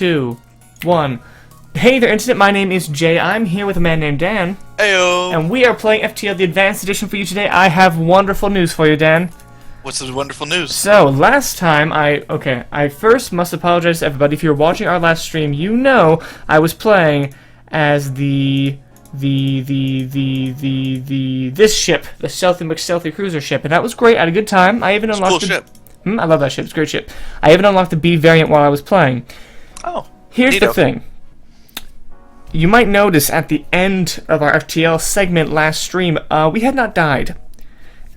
2, 1. Hey there, Internet. My name is Jay. I'm here with a man named Dan. Heyo. And we are playing FTL, the Advanced Edition for you today. I have wonderful news for you, Dan. What's the wonderful news? So, last time I first must apologize to everybody. If you're watching our last stream, you know I was playing as this ship, the Stealthy McStealthy cruiser ship, and that was great. I had a good time. I even unlocked cool ship. I love that ship. It's a great ship. I even unlocked the B variant while I was playing. Oh. Here's neato. the thing. You might notice at the end of our FTL segment last stream, we had not died.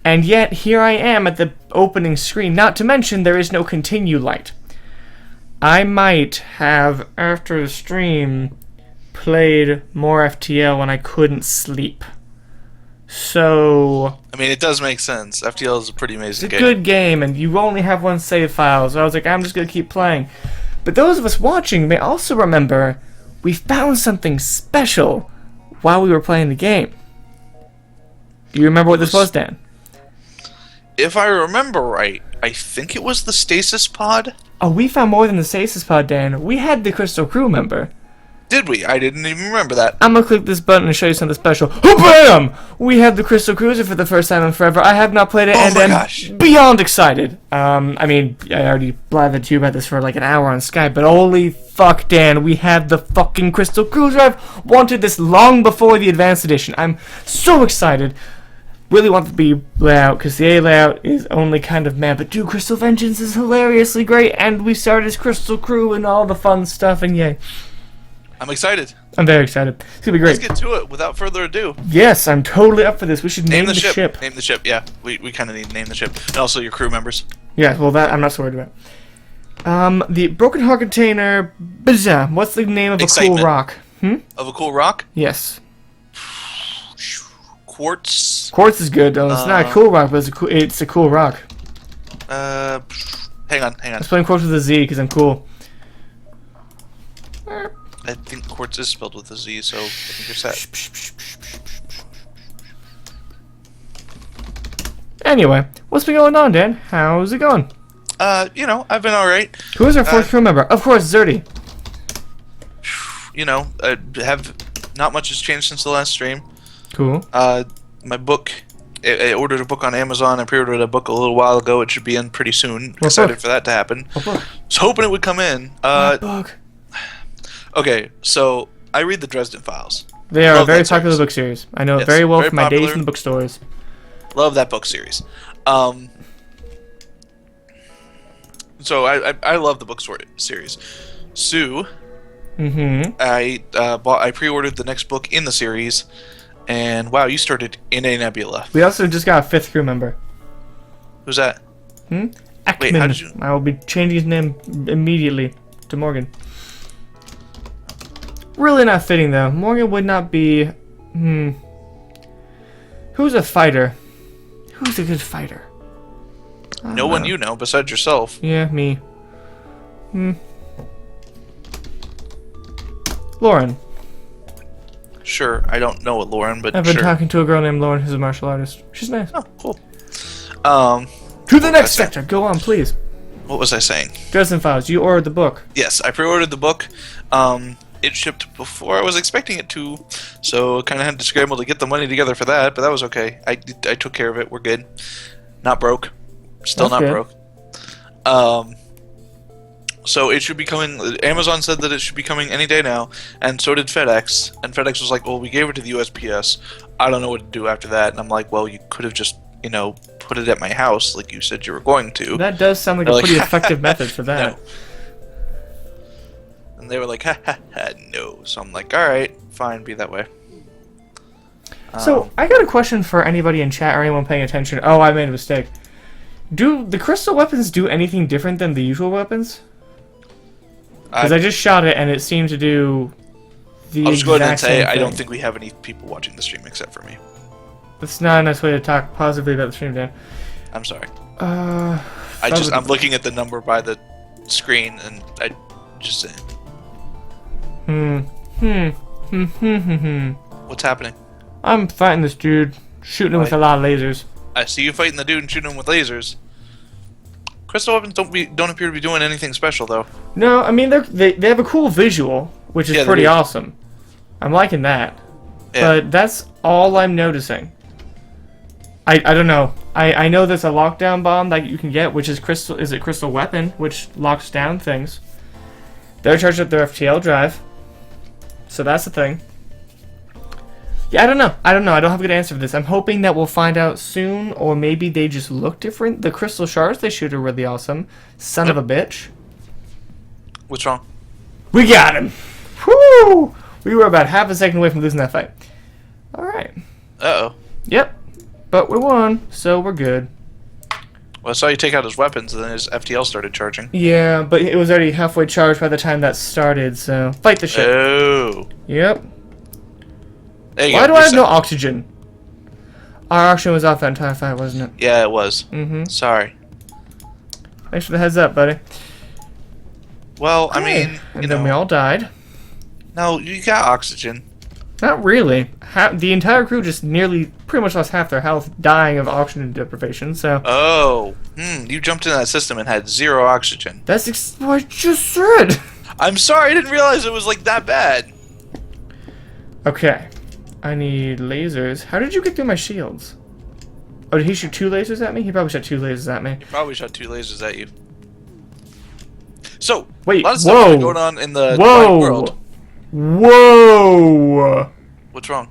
And yet, here I am at the opening screen, not to mention there is no continue light. I might have, after the stream, played more FTL when I couldn't sleep. So... I mean, it does make sense. FTL is a pretty amazing game. It's a good game, and you only have one save file, so I was like, I'm just going to keep playing. But those of us watching may also remember we found something special while we were playing the game. Do you remember what this was, Dan? If I remember right, I think it was the stasis pod. Oh, we found more than the stasis pod, Dan. We had the Crystal Crew, remember? Did we? I didn't even remember that. I'm gonna click this button and show you something special. Oh, bam! We have the Crystal Cruiser for the first time in forever. I have not played it, and I'm beyond excited. I mean, I already blathered to you about this for like an hour on Skype, but holy fuck, Dan, we have the fucking Crystal Cruiser. I've wanted this long before the Advanced Edition. I'm so excited. Really want the B layout, because the A layout is only kind of meh, but dude, Crystal Vengeance is hilariously great, and we started as Crystal Crew and all the fun stuff, and yay. I'm excited. I'm very excited. It's gonna be great. Let's get to it without further ado. Yes, I'm totally up for this. We should name the ship. Name the ship, yeah. We kind of need to name the ship. And also your crew members. Yeah, well, that I'm not so worried about. The Broken Heart Container... Bizarre. What's the name of a cool rock? Of a cool rock? Yes. Quartz? Quartz is good, though. It's not a cool rock, but it's a cool rock. Hang on. I'm spelling quartz with a Z, because I'm cool. I think quartz is spelled with a Z, so I think you're set. Anyway, what's been going on, Dan? How's it going? You know, I've been alright. Who is our fourth crew member? Of course, Zerty. You know, not much has changed since the last stream. Cool. My book, I ordered a book on Amazon. I pre-ordered a book a little while ago. It should be in pretty soon. Excited for that to happen. Was hoping it would come in. What book? Okay, so I read the Dresden Files. They are a very popular book series. I know it very well from my days in the bookstores. Love that book series. So I love the book series. Sue. I pre-ordered the next book in the series, and wow, you started in a nebula. We also just got a fifth crew member. Who's that? Ekman. Wait, how did you? I will be changing his name immediately to Morgan. Really not fitting though. Morgan would not be. Who's a fighter? Who's a good fighter? No one you know besides yourself. Yeah, me. Lauren. Sure, I don't know what Lauren, but I've been talking to a girl named Lauren who's a martial artist. She's nice. Oh, cool. To the next sector. Go on, please. What was I saying? Dresden Files. You ordered the book. Yes, I pre-ordered the book. It shipped before I was expecting it to, so I kind of had to scramble to get the money together for that, but that was okay. I took care of it. We're good. Not broke. Still not broke. So it should be coming. Amazon said that it should be coming any day now, and so did FedEx. And FedEx was like, well, we gave it to the USPS. I don't know what to do after that. And I'm like, well, you could have just, you know, put it at my house like you said you were going to. That does sound like a pretty effective method for that. No. And they were like, ha ha ha, no. So I'm like, alright, fine, be that way. So, I got a question for anybody in chat or anyone paying attention. Oh, I made a mistake. Do the crystal weapons do anything different than the usual weapons? Because I just shot it and it seemed to do the I'll just go ahead and say, same I don't thing. think we have any people watching the stream except for me. That's not a nice way to talk positively about the stream, Dan. I'm sorry. I'm looking at the number by the screen and I just saying. What's happening? I'm fighting this dude, shooting him with a lot of lasers. I see you fighting the dude and shooting him with lasers. Crystal weapons don't appear to be doing anything special though. No, I mean they have a cool visual, which is pretty awesome. I'm liking that. Yeah. But that's all I'm noticing. I don't know. I know there's a lockdown bomb that you can get, which is a crystal weapon, which locks down things. They're charged up their FTL drive. So that's the thing. Yeah, I don't know. I don't have a good answer for this. I'm hoping that we'll find out soon, or maybe they just look different. The crystal shards they shoot are really awesome. Son of a bitch. What's wrong? We got him! Woo! We were about half a second away from losing that fight. Alright. Uh-oh. Yep. But we won, so we're good. Well, I saw you take out his weapons, and then his FTL started charging. Yeah, but it was already halfway charged by the time that started, so... Fight the ship. Oh. Yep. Why do I have no oxygen? Our oxygen was off that entire fight, wasn't it? Yeah, it was. Mm-hmm. Sorry. Thanks for the heads up, buddy. Well, I mean, and then we all died. No, you got oxygen. Not really. The entire crew just pretty much lost half their health dying of oxygen deprivation, so... Oh. You jumped in that system and had 0 oxygen. That's what I just said! I'm sorry, I didn't realize it was, like, that bad. Okay. I need lasers. How did you get through my shields? Oh, did he shoot 2 lasers at me? He probably shot 2 lasers at me. He probably shot 2 lasers at you. So, wait, a lot of stuff going on in the world. Whoa! What's wrong?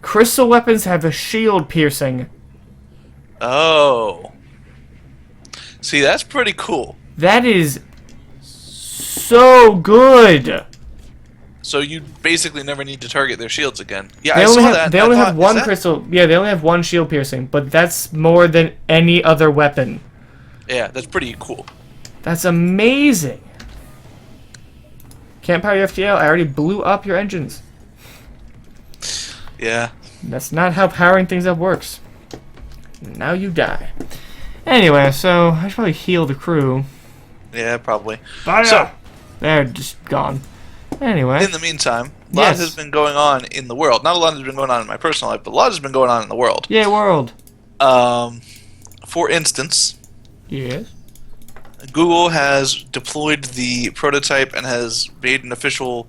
Crystal weapons have a shield piercing. Oh. See, that's pretty cool. That is so good. So you basically never need to target their shields again. Yeah, They only have one crystal. Yeah, they only have 1 shield piercing, but that's more than any other weapon. Yeah, that's pretty cool. That's amazing. Can't power your FTL. I already blew up your engines. Yeah. That's not how powering things up works. Now you die. Anyway, so I should probably heal the crew. Yeah, probably. Fire! So they're just gone. Anyway. In the meantime, a lot has been going on in the world. Not a lot has been going on in my personal life, but a lot has been going on in the world. Yay, world. For instance, yes. Google has deployed the prototype and has made an official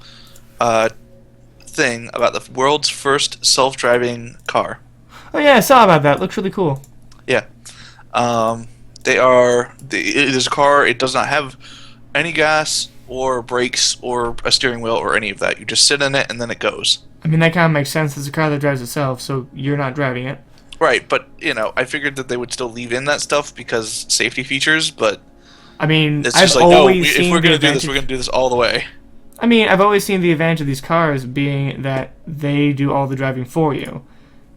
thing about the world's first self-driving car. Oh yeah, I saw about that. Looks really cool. Yeah. It is a car. It does not have any gas or brakes or a steering wheel or any of that. You just sit in it and then it goes. I mean, that kind of makes sense. It's a car that drives itself, so you're not driving it. Right, but, I figured that they would still leave in that stuff because safety features, but... I mean, it's just like, no, if we're going to do this, we're going to do this all the way. I mean, I've always seen the advantage of these cars being that they do all the driving for you.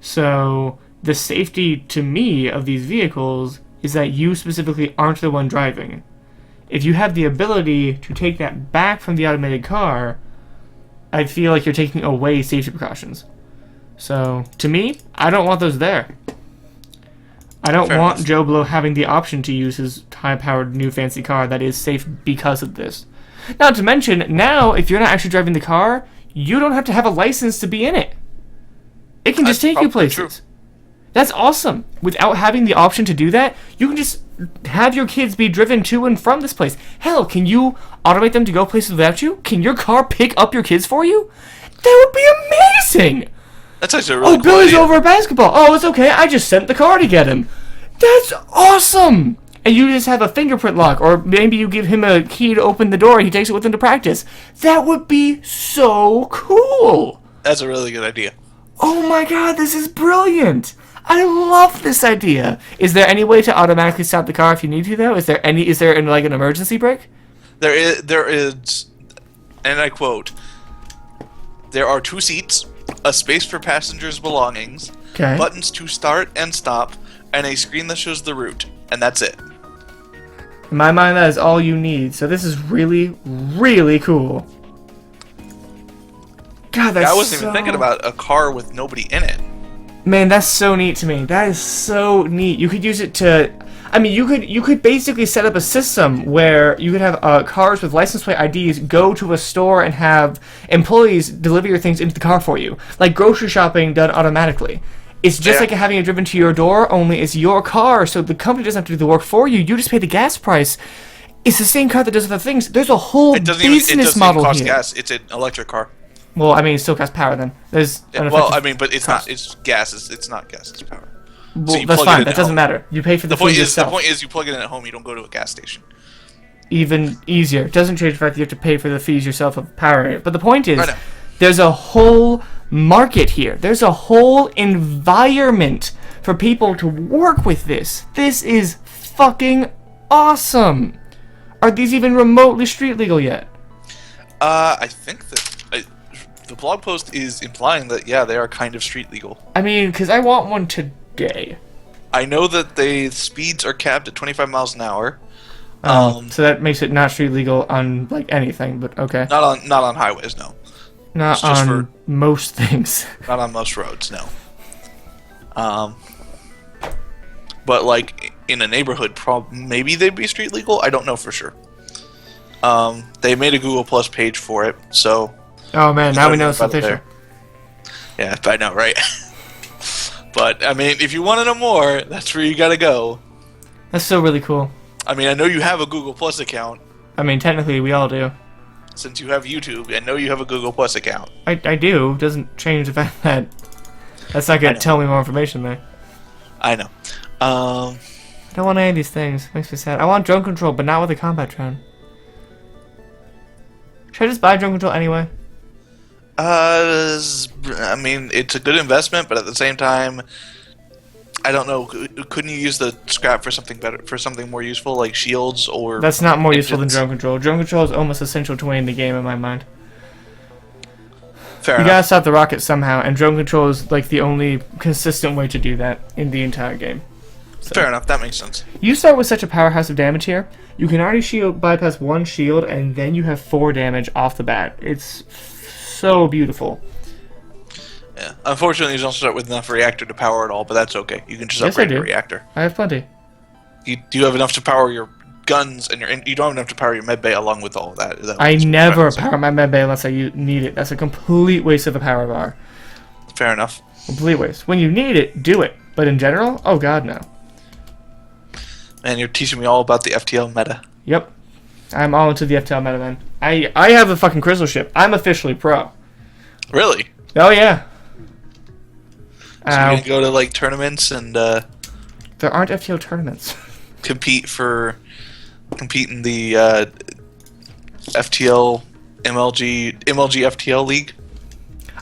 So, the safety, to me, of these vehicles is that you specifically aren't the one driving. If you have the ability to take that back from the automated car, I feel like you're taking away safety precautions. So, to me, I don't want those there. I don't want Joe Blow having the option to use his high-powered new fancy car that is safe because of this. Not to mention, now, if you're not actually driving the car, you don't have to have a license to be in it. It can just take you places. True. That's awesome. Without having the option to do that, you can just have your kids be driven to and from this place. Hell, can you automate them to go places without you? Can your car pick up your kids for you? That would be amazing! That's actually a really cool Billy's idea. over at basketball. Oh, it's okay. I just sent the car to get him. That's awesome! And you just have a fingerprint lock, or maybe you give him a key to open the door and he takes it with him to practice. That would be so cool! That's a really good idea. Oh my god, this is brilliant! I love this idea. Is there any way to automatically stop the car if you need to, though? Is there like an emergency brake? There is, and I quote, "There are 2 seats, a space for passengers' belongings, buttons to start and stop, and a screen that shows the route, and that's it." In my mind, that is all you need. So this is really, really cool. God, that's I wasn't even thinking about a car with nobody in it. Man, that's so neat to me. That is so neat. You could use it to... I mean, you could basically set up a system where you could have cars with license plate IDs go to a store and have employees deliver your things into the car for you. Like grocery shopping done automatically. It's just like having it driven to your door, only it's your car, so the company doesn't have to do the work for you. You just pay the gas price. It's the same car that does other things. There's a whole business model cost here. Gas. It's an electric car. Well, I mean, it still costs power then. There's well, I mean, but it's not. It's gas. It's not gas. It's power. Well, so that's fine. That doesn't matter. You pay for the food yourself. The point is, you plug it in at home. You don't go to a gas station. Even easier. It doesn't change the fact that you have to pay for the fees yourself of powering it. But the point is, there's a whole market here. There's a whole environment for people to work with this. This is fucking awesome. Are these even remotely street legal yet? I think that the blog post is implying that, yeah, they are kind of street legal. I mean, because I want one today. I know that the speeds are capped at 25 miles an hour. So that makes it not street legal on like anything, but okay. Not on highways, no. Not on most things. Not on most roads, no. But like in a neighborhood, maybe they'd be street legal. I don't know for sure. They made a Google Plus page for it, so. Oh man, now we know it's official. Yeah, I know, right? But I mean, if you want to know more, that's where you gotta go. That's still really cool. I mean, I know you have a Google Plus account. I mean, technically, we all do. Since you have YouTube, I know you have a Google Plus account. I do. Doesn't change the fact that that's not gonna tell me more information there. I know. I don't want any of these things. Makes me sad. I want drone control, but not with a combat drone. Should I just buy drone control anyway? I mean, it's a good investment, but at the same time, I don't know. Couldn't you use the scrap for something better, for something more useful, like shields or? That's not more useful than drone control. Drone control is almost essential to winning the game in my mind. Fair enough. You gotta stop the rocket somehow, and drone control is like the only consistent way to do that in the entire game. So. Fair enough. That makes sense. You start with such a powerhouse of damage here. You can already bypass one shield, and then you have 4 damage off the bat. It's so beautiful. Yeah. Unfortunately, you don't start with enough reactor to power it all, but that's okay. You can just upgrade the reactor. I have plenty. You have enough to power your guns, and you don't have enough to power your medbay along with all of that. I never power my medbay unless I need it. That's a complete waste of a power bar. Fair enough. Complete waste. When you need it, do it. But in general, oh god, no. Man, you're teaching me all about the FTL meta. Yep. I'm all into the FTL meta, man. I have a fucking crystal ship. I'm officially pro. Really? Oh, yeah. So you're gonna go to, like, tournaments and, There aren't FTL tournaments. compete in the, FTL, MLG FTL League?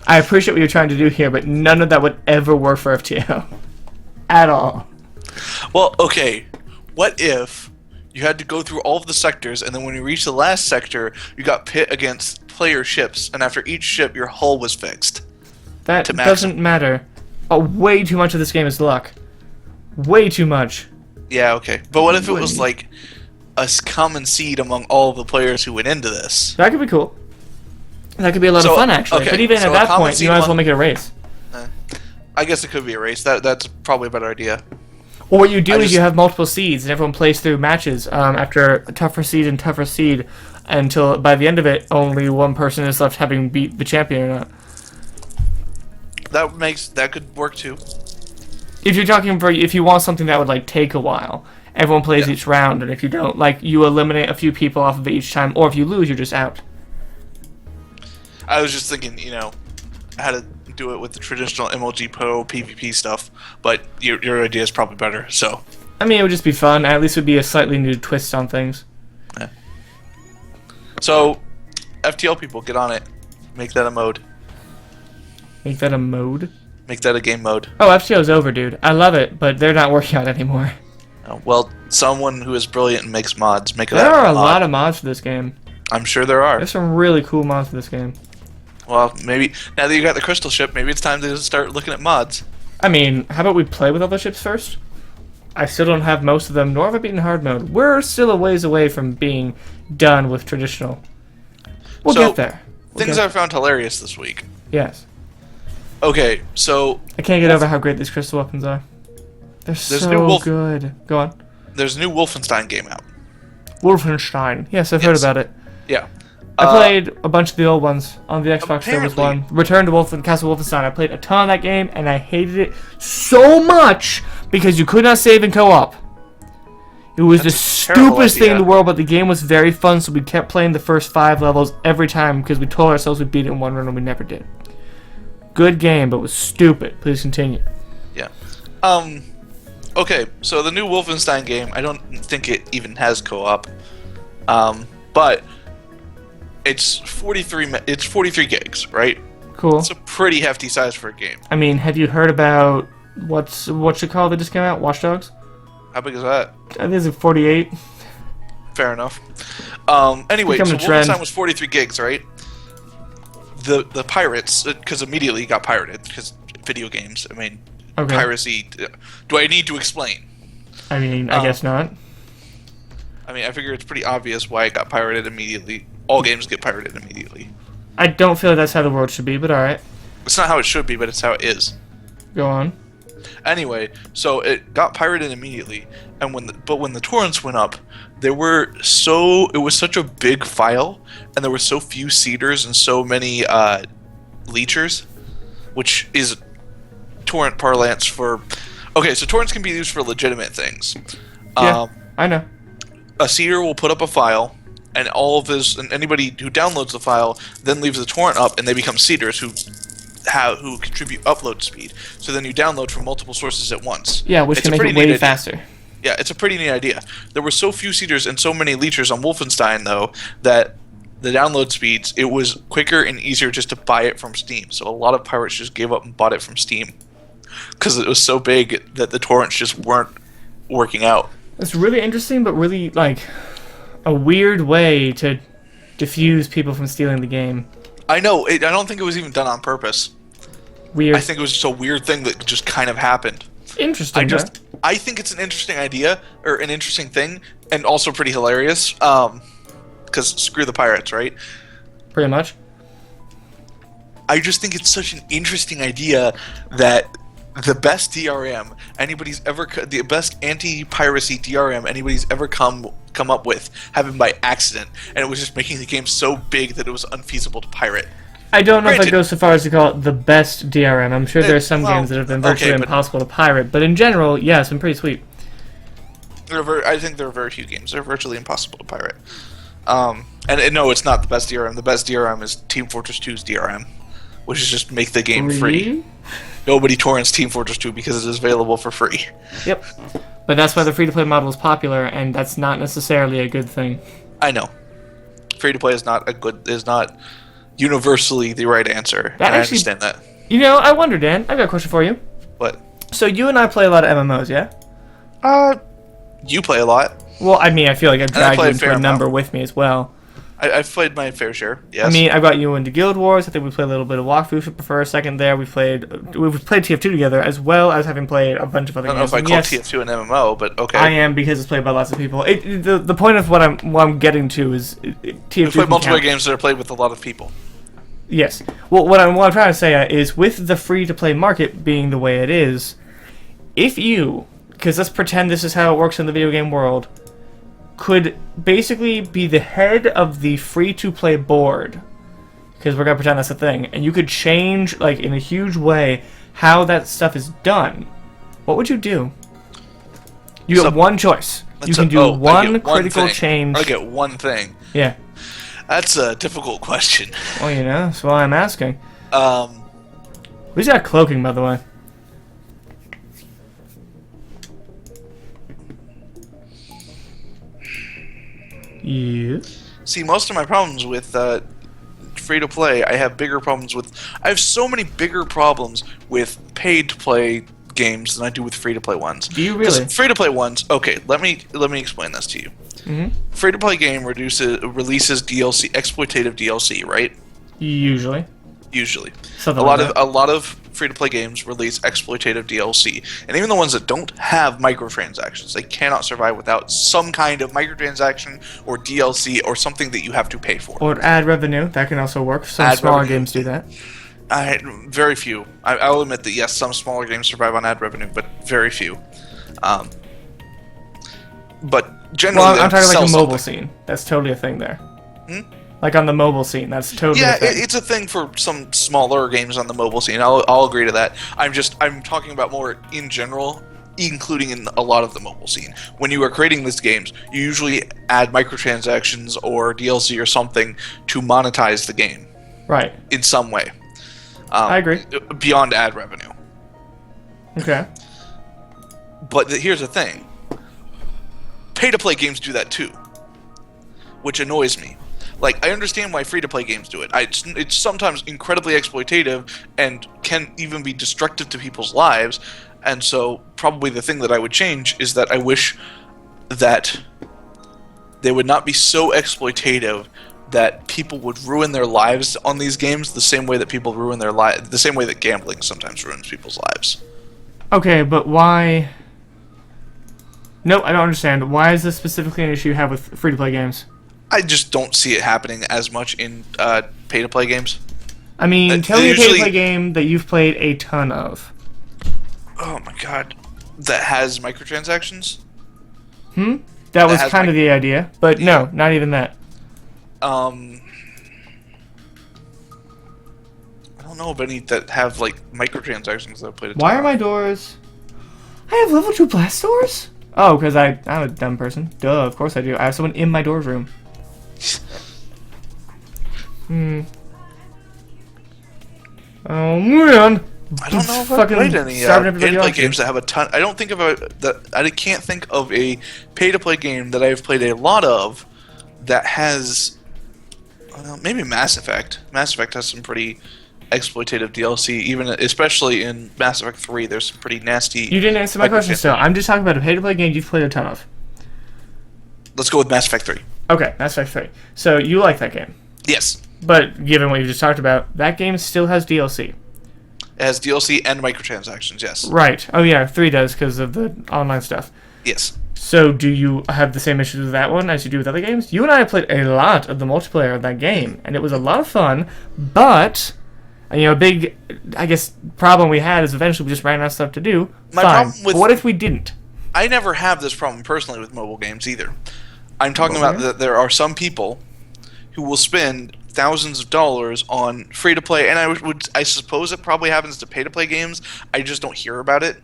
I appreciate what you're trying to do here, but none of that would ever work for FTL. At all. Well, okay. What if you had to go through all of the sectors, and then when you reach the last sector, you got pit against player ships, and after each ship, your hull was fixed? That doesn't matter. Oh, way too much of this game is luck. Way too much. Yeah, okay. But what if it was, like, a common seed among all of the players who went into this? That could be cool. That could be a lot of fun, actually. Okay, but even at that point, you might as well make it a race. I guess it could be a race. That's probably a better idea. Well, what you do is you have multiple seeds, and everyone plays through matches after a tougher seed and tougher seed, until by the end of it, only one person is left having beat the champion or not. That could work too. If you're talking if you want something that would like take a while, everyone plays each round, and if you don't, like you eliminate a few people off of it each time, or if you lose, you're just out. I was just thinking, how to do it with the traditional MLG Pro PvP stuff, but your idea is probably better. So, I mean, it would just be fun. At least it would be a slightly new twist on things. Yeah. So, FTL people, get on it. Make that a mode. Make that a mode? Make that a game mode. Oh, FTL's over, dude. I love it, but they're not working on it anymore. Well, someone who is brilliant and makes mods, make there are a lot of mods for this game. I'm sure there are. There's some really cool mods for this game. Well, maybe now that you got the crystal ship, maybe it's time to start looking at mods. I mean, how about we play with all the ships first? I still don't have most of them, nor have I beaten hard mode. We're still a ways away from being done with traditional. We'll get there. Things I found hilarious this week. Yes. Okay, so I can't get over how great these crystal weapons are. They're so good. Go on. There's a new Wolfenstein game out. Wolfenstein. Yes, I've heard about it. Yeah. I played a bunch of the old ones on the Xbox. There was apparently- one, Return to Castle Wolfenstein. I played a ton of that game, and I hated it so much because you could not save in co-op. It was the stupidest thing in the world, but the game was very fun, so we kept playing the first 5 levels every time because we told ourselves we'd beat it in one run, and we never did. Good game, but was stupid. Please continue. Yeah. Okay, so the new Wolfenstein game, I don't think it even has co-op. But it's 43 gigs, right? Cool. It's a pretty hefty size for a game. I mean, have you heard about what's it called that just came out? Watch Dogs? How big is that? I think it's 48. Fair enough. Anyway, so Wolfenstein was 43 gigs, right? The pirates, because immediately got pirated, because video games, I mean, okay. Piracy. Do I need to explain? I mean, I guess not. I mean, I figure it's pretty obvious why it got pirated immediately. All games get pirated immediately. I don't feel like that's how the world should be, but alright. It's not how it should be, but it's how it is. Go on. Anyway, so it got pirated immediately, and when the torrents went up, it was such a big file, and there were so few seeders and so many leechers, which is torrent parlance for. Okay, so torrents can be used for legitimate things. Yeah, I know. A seeder will put up a file, and anybody who downloads the file then leaves the torrent up, and they become seeders who contribute upload speed. So then you download from multiple sources at once. Yeah, which can make it way faster. Yeah, it's a pretty neat idea. There were so few seeders and so many leechers on Wolfenstein, though, that the download speeds, it was quicker and easier just to buy it from Steam. So a lot of pirates just gave up and bought it from Steam because it was so big that the torrents just weren't working out. It's really interesting, but really, like, a weird way to diffuse people from stealing the game. I know. I don't think it was even done on purpose. Weird. I think it was just a weird thing that just kind of happened. Interesting. I think it's an interesting idea, or an interesting thing, and also pretty hilarious, because screw the pirates, right? Pretty much. I just think it's such an interesting idea that the best DRM the best anti-piracy DRM anybody's ever come up with happened by accident, and it was just making the game so big that it was unfeasible to pirate. I don't know if I'd go so far as to call it the best DRM. I'm sure there are some games that have been virtually impossible to pirate, but in general, yeah, it's been pretty sweet. I think there are very few games that are virtually impossible to pirate. And no, it's not the best DRM. The best DRM is Team Fortress 2's DRM, which is just make the game free. Nobody torrents Team Fortress 2 because it is available for free. Yep. But that's why the free-to-play model is popular, and that's not necessarily a good thing. I know. Free-to-play is not universally the right answer. I understand that. You know, I wonder, Dan, I got a question for you. What? So you and I play a lot of MMOs, yeah? You play a lot. Well, I mean, I feel like I've dragged you into a number with me as well. I've played my fair share, yes. I mean, I got you into Guild Wars. I think we played a little bit of Walkthrough for a second there. We've played TF2 together, as well as having played a bunch of other games. I don't know if I call TF2 an MMO, but okay. I am, because it's played by lots of people. The point of what I'm getting to is TF2 We've played multiple games that are played with a lot of people. Yes. Well, what I'm trying to say is, with the free-to-play market being the way it is, if you, because let's pretend this is how it works in the video game world, could basically be the head of the free-to-play board, because we're going to pretend that's a thing, and you could change, like, in a huge way, how that stuff is done, what would you do? You get one choice. You can do one critical change. I get one thing. Yeah. That's a difficult question. Well, you know, that's why I'm asking. Who's got cloaking, by the way? Yeah. See, most of my problems with free-to-play, I have so many bigger problems with paid-to-play games than I do with free-to-play ones. Do you really? Free-to-play ones, okay, let me explain this to you. Mm-hmm. Free-to-play game releases DLC, exploitative DLC, right? Usually. A lot of free-to-play games release exploitative DLC, and even the ones that don't have microtransactions, they cannot survive without some kind of microtransaction or DLC or something that you have to pay for. Or ad revenue, that can also work. Some smaller games do that. Very few. I'll admit that yes, some smaller games survive on ad revenue, but very few. But generally, I'm talking like a mobile scene. That's totally a thing there. Like on the mobile scene, that's totally Yeah, a thing. it's a thing for some smaller games on the mobile scene. I'll agree to that. I'm talking about more in general, including in a lot of the mobile scene. When you are creating these games, you usually add microtransactions or DLC or something to monetize the game. Right. In some way. I agree. Beyond ad revenue. Okay. But here's the thing. Pay-to-play games do that too. Which annoys me. Like, I understand why free-to-play games do it. It's sometimes incredibly exploitative and can even be destructive to people's lives. And so, probably the thing that I would change is that I wish that they would not be so exploitative that people would ruin their lives on these games the same way that people ruin their lives, the same way that gambling sometimes ruins people's lives. Okay, but why... No, I don't understand. Why is this specifically an issue you have with free-to-play games? I just don't see it happening as much in pay-to-play games. I mean, tell me a usually... pay-to-play game that you've played a ton of. Oh my god. That has microtransactions? That was kind of the idea, but no, not even that. I don't know of any that have, like, microtransactions that I've played a ton Why are of. my doors... I have level 2 blast doors? Oh, because I'm a dumb person. Duh, of course I do. I have someone in my door's room. Oh, man. I don't know if I've played any pay-to-play games that have a ton. I don't think of I can't think of a pay-to-play game that I've played a lot of that has. Maybe Mass Effect. Mass Effect has some pretty exploitative DLC, especially in Mass Effect 3. There's some pretty nasty. You didn't answer my question still. I'm just talking about a pay-to-play game you've played a ton of. Let's go with Mass Effect 3. Okay, Mass Effect 3. So you like that game. Yes. But given what you just talked about, that game still has DLC. It has DLC and microtransactions, yes. Right. Oh yeah, 3 does because of the online stuff. Yes. So do you have the same issues with that one as you do with other games? You and I have played a lot of the multiplayer of that game, and it was a lot of fun, but... a big, I guess, problem we had is eventually we just ran out of stuff to do. My Fine. problem with... But what if we didn't? I never have this problem personally with mobile games either. I'm talking about that there are some people who will spend thousands of dollars on free-to-play, and I suppose it probably happens to pay-to-play games. I just don't hear about it.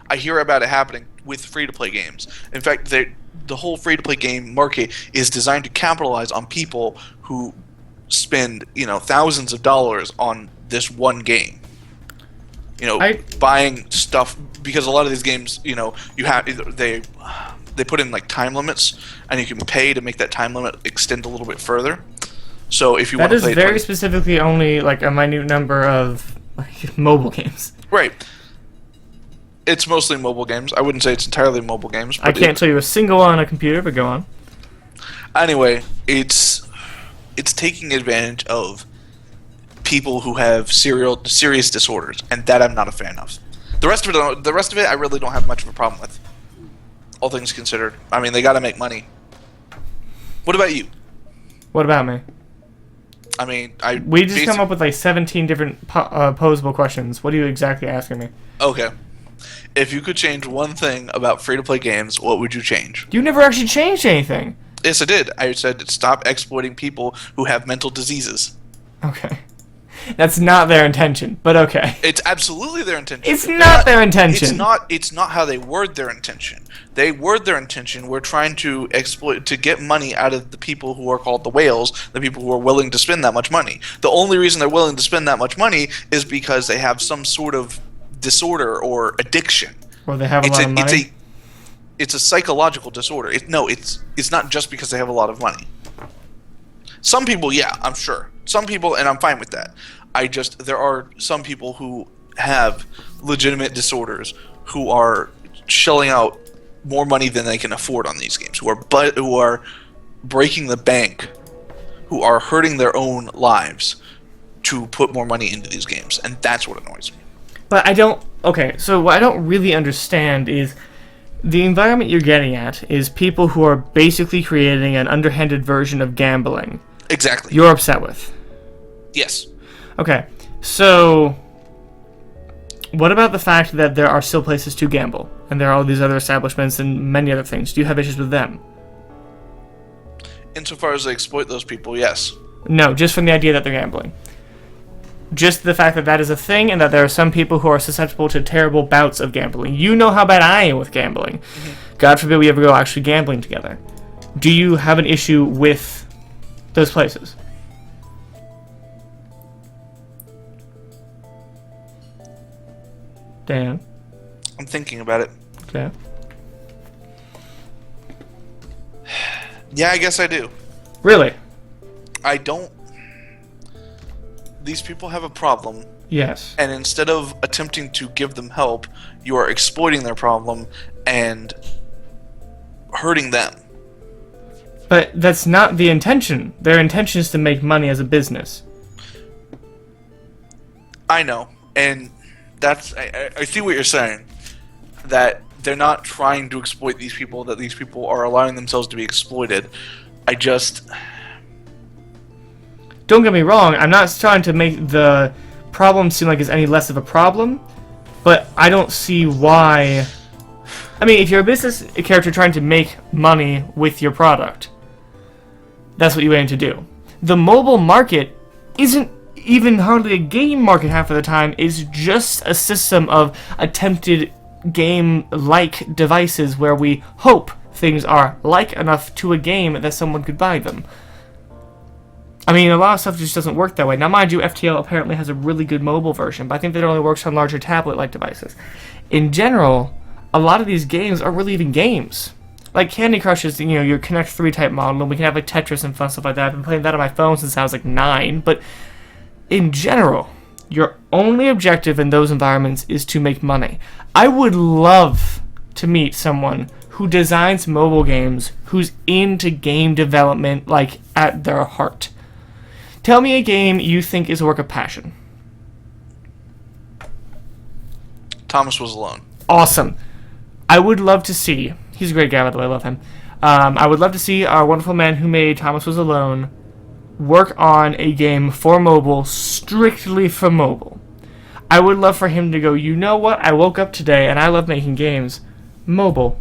I hear about it happening with free-to-play games. In fact, the whole free-to-play game market is designed to capitalize on people who spend, thousands of dollars on this one game. Buying stuff, because a lot of these games, you have they put in like time limits, and you can pay to make that time limit extend a little bit further. So if you want to play, that is very specifically only like a minute number of mobile games. Right. It's mostly mobile games. I wouldn't say it's entirely mobile games. But I can't tell you a single one on a computer, but go on. Anyway, it's taking advantage of people who have serious disorders, and that I'm not a fan of. The rest of it, I really don't have much of a problem with. All things considered, I mean, they got to make money. What about you? What about me? I mean, we just come up with like 17 different posable questions. What are you exactly asking me? Okay. If you could change one thing about free-to-play games, what would you change? You never actually changed anything. Yes, I did. I said stop exploiting people who have mental diseases. Okay. That's not their intention, but okay. It's absolutely their intention. It's not their intention. It's not how they word their intention. They word their intention. We're trying to exploit, to get money out of the people who are called the whales, the people who are willing to spend that much money. The only reason they're willing to spend that much money is because they have some sort of disorder or addiction. Or they have a lot of money. It's a psychological disorder. It's not just because they have a lot of money. Some people, yeah, I'm sure. Some people, and I'm fine with that. There are some people who have legitimate disorders who are shelling out more money than they can afford on these games, who are breaking the bank, who are hurting their own lives to put more money into these games, and that's what annoys me. But so what I don't really understand is the environment you're getting at is people who are basically creating an underhanded version of gambling. Exactly. You're upset with. Yes. Okay, so what about the fact that there are still places to gamble, and there are all these other establishments and many other things? Do you have issues with them? Insofar as they exploit those people, yes. No, just from the idea that they're gambling. Just the fact that that is a thing and that there are some people who are susceptible to terrible bouts of gambling. You know how bad I am with gambling. Mm-hmm. God forbid we ever go actually gambling together. Do you have an issue with those places? Dan? I'm thinking about it. Okay. Yeah, I guess I do. Really? I don't... These people have a problem. Yes. And instead of attempting to give them help, you are exploiting their problem and hurting them. But that's not the intention. Their intention is to make money as a business. I know. And that's... I see what you're saying. That they're not trying to exploit these people, that these people are allowing themselves to be exploited. I just... Don't get me wrong, I'm not trying to make the problem seem like it's any less of a problem, but I don't see why... I mean, if you're a business character trying to make money with your product, that's what you aim to do. The mobile market isn't even hardly a game market half of the time. It's just a system of attempted game-like devices where we hope things are like enough to a game that someone could buy them. I mean, a lot of stuff just doesn't work that way. Now, mind you, FTL apparently has a really good mobile version, but I think that it only works on larger tablet-like devices. In general, a lot of these games are really even games. Like Candy Crush is, your Connect 3 type model, and we can have like Tetris and fun stuff like that. I've been playing that on my phone since I was like 9, but in general, your only objective in those environments is to make money. I would love to meet someone who designs mobile games, who's into game development, like, at their heart. Tell me a game you think is a work of passion. Thomas Was Alone. Awesome. I would love to see... He's a great guy, by the way. I love him. I would love to see our wonderful man who made Thomas Was Alone work on a game for mobile, strictly for mobile. I would love for him to go, you know what? I woke up today and I love making games. Mobile.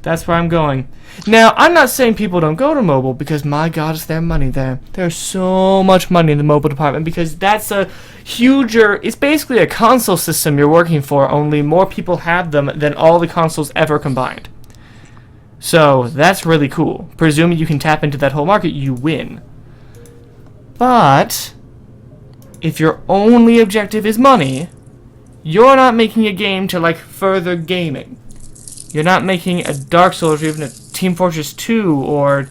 That's where I'm going. Now, I'm not saying people don't go to mobile, because my God, is there money there. There's so much money in the mobile department, because that's a huger... It's basically a console system you're working for, only more people have them than all the consoles ever combined. So, that's really cool. Presuming you can tap into that whole market, you win. But, if your only objective is money, you're not making a game to, like, further gaming. You're not making a Dark Souls or even a Team Fortress 2 or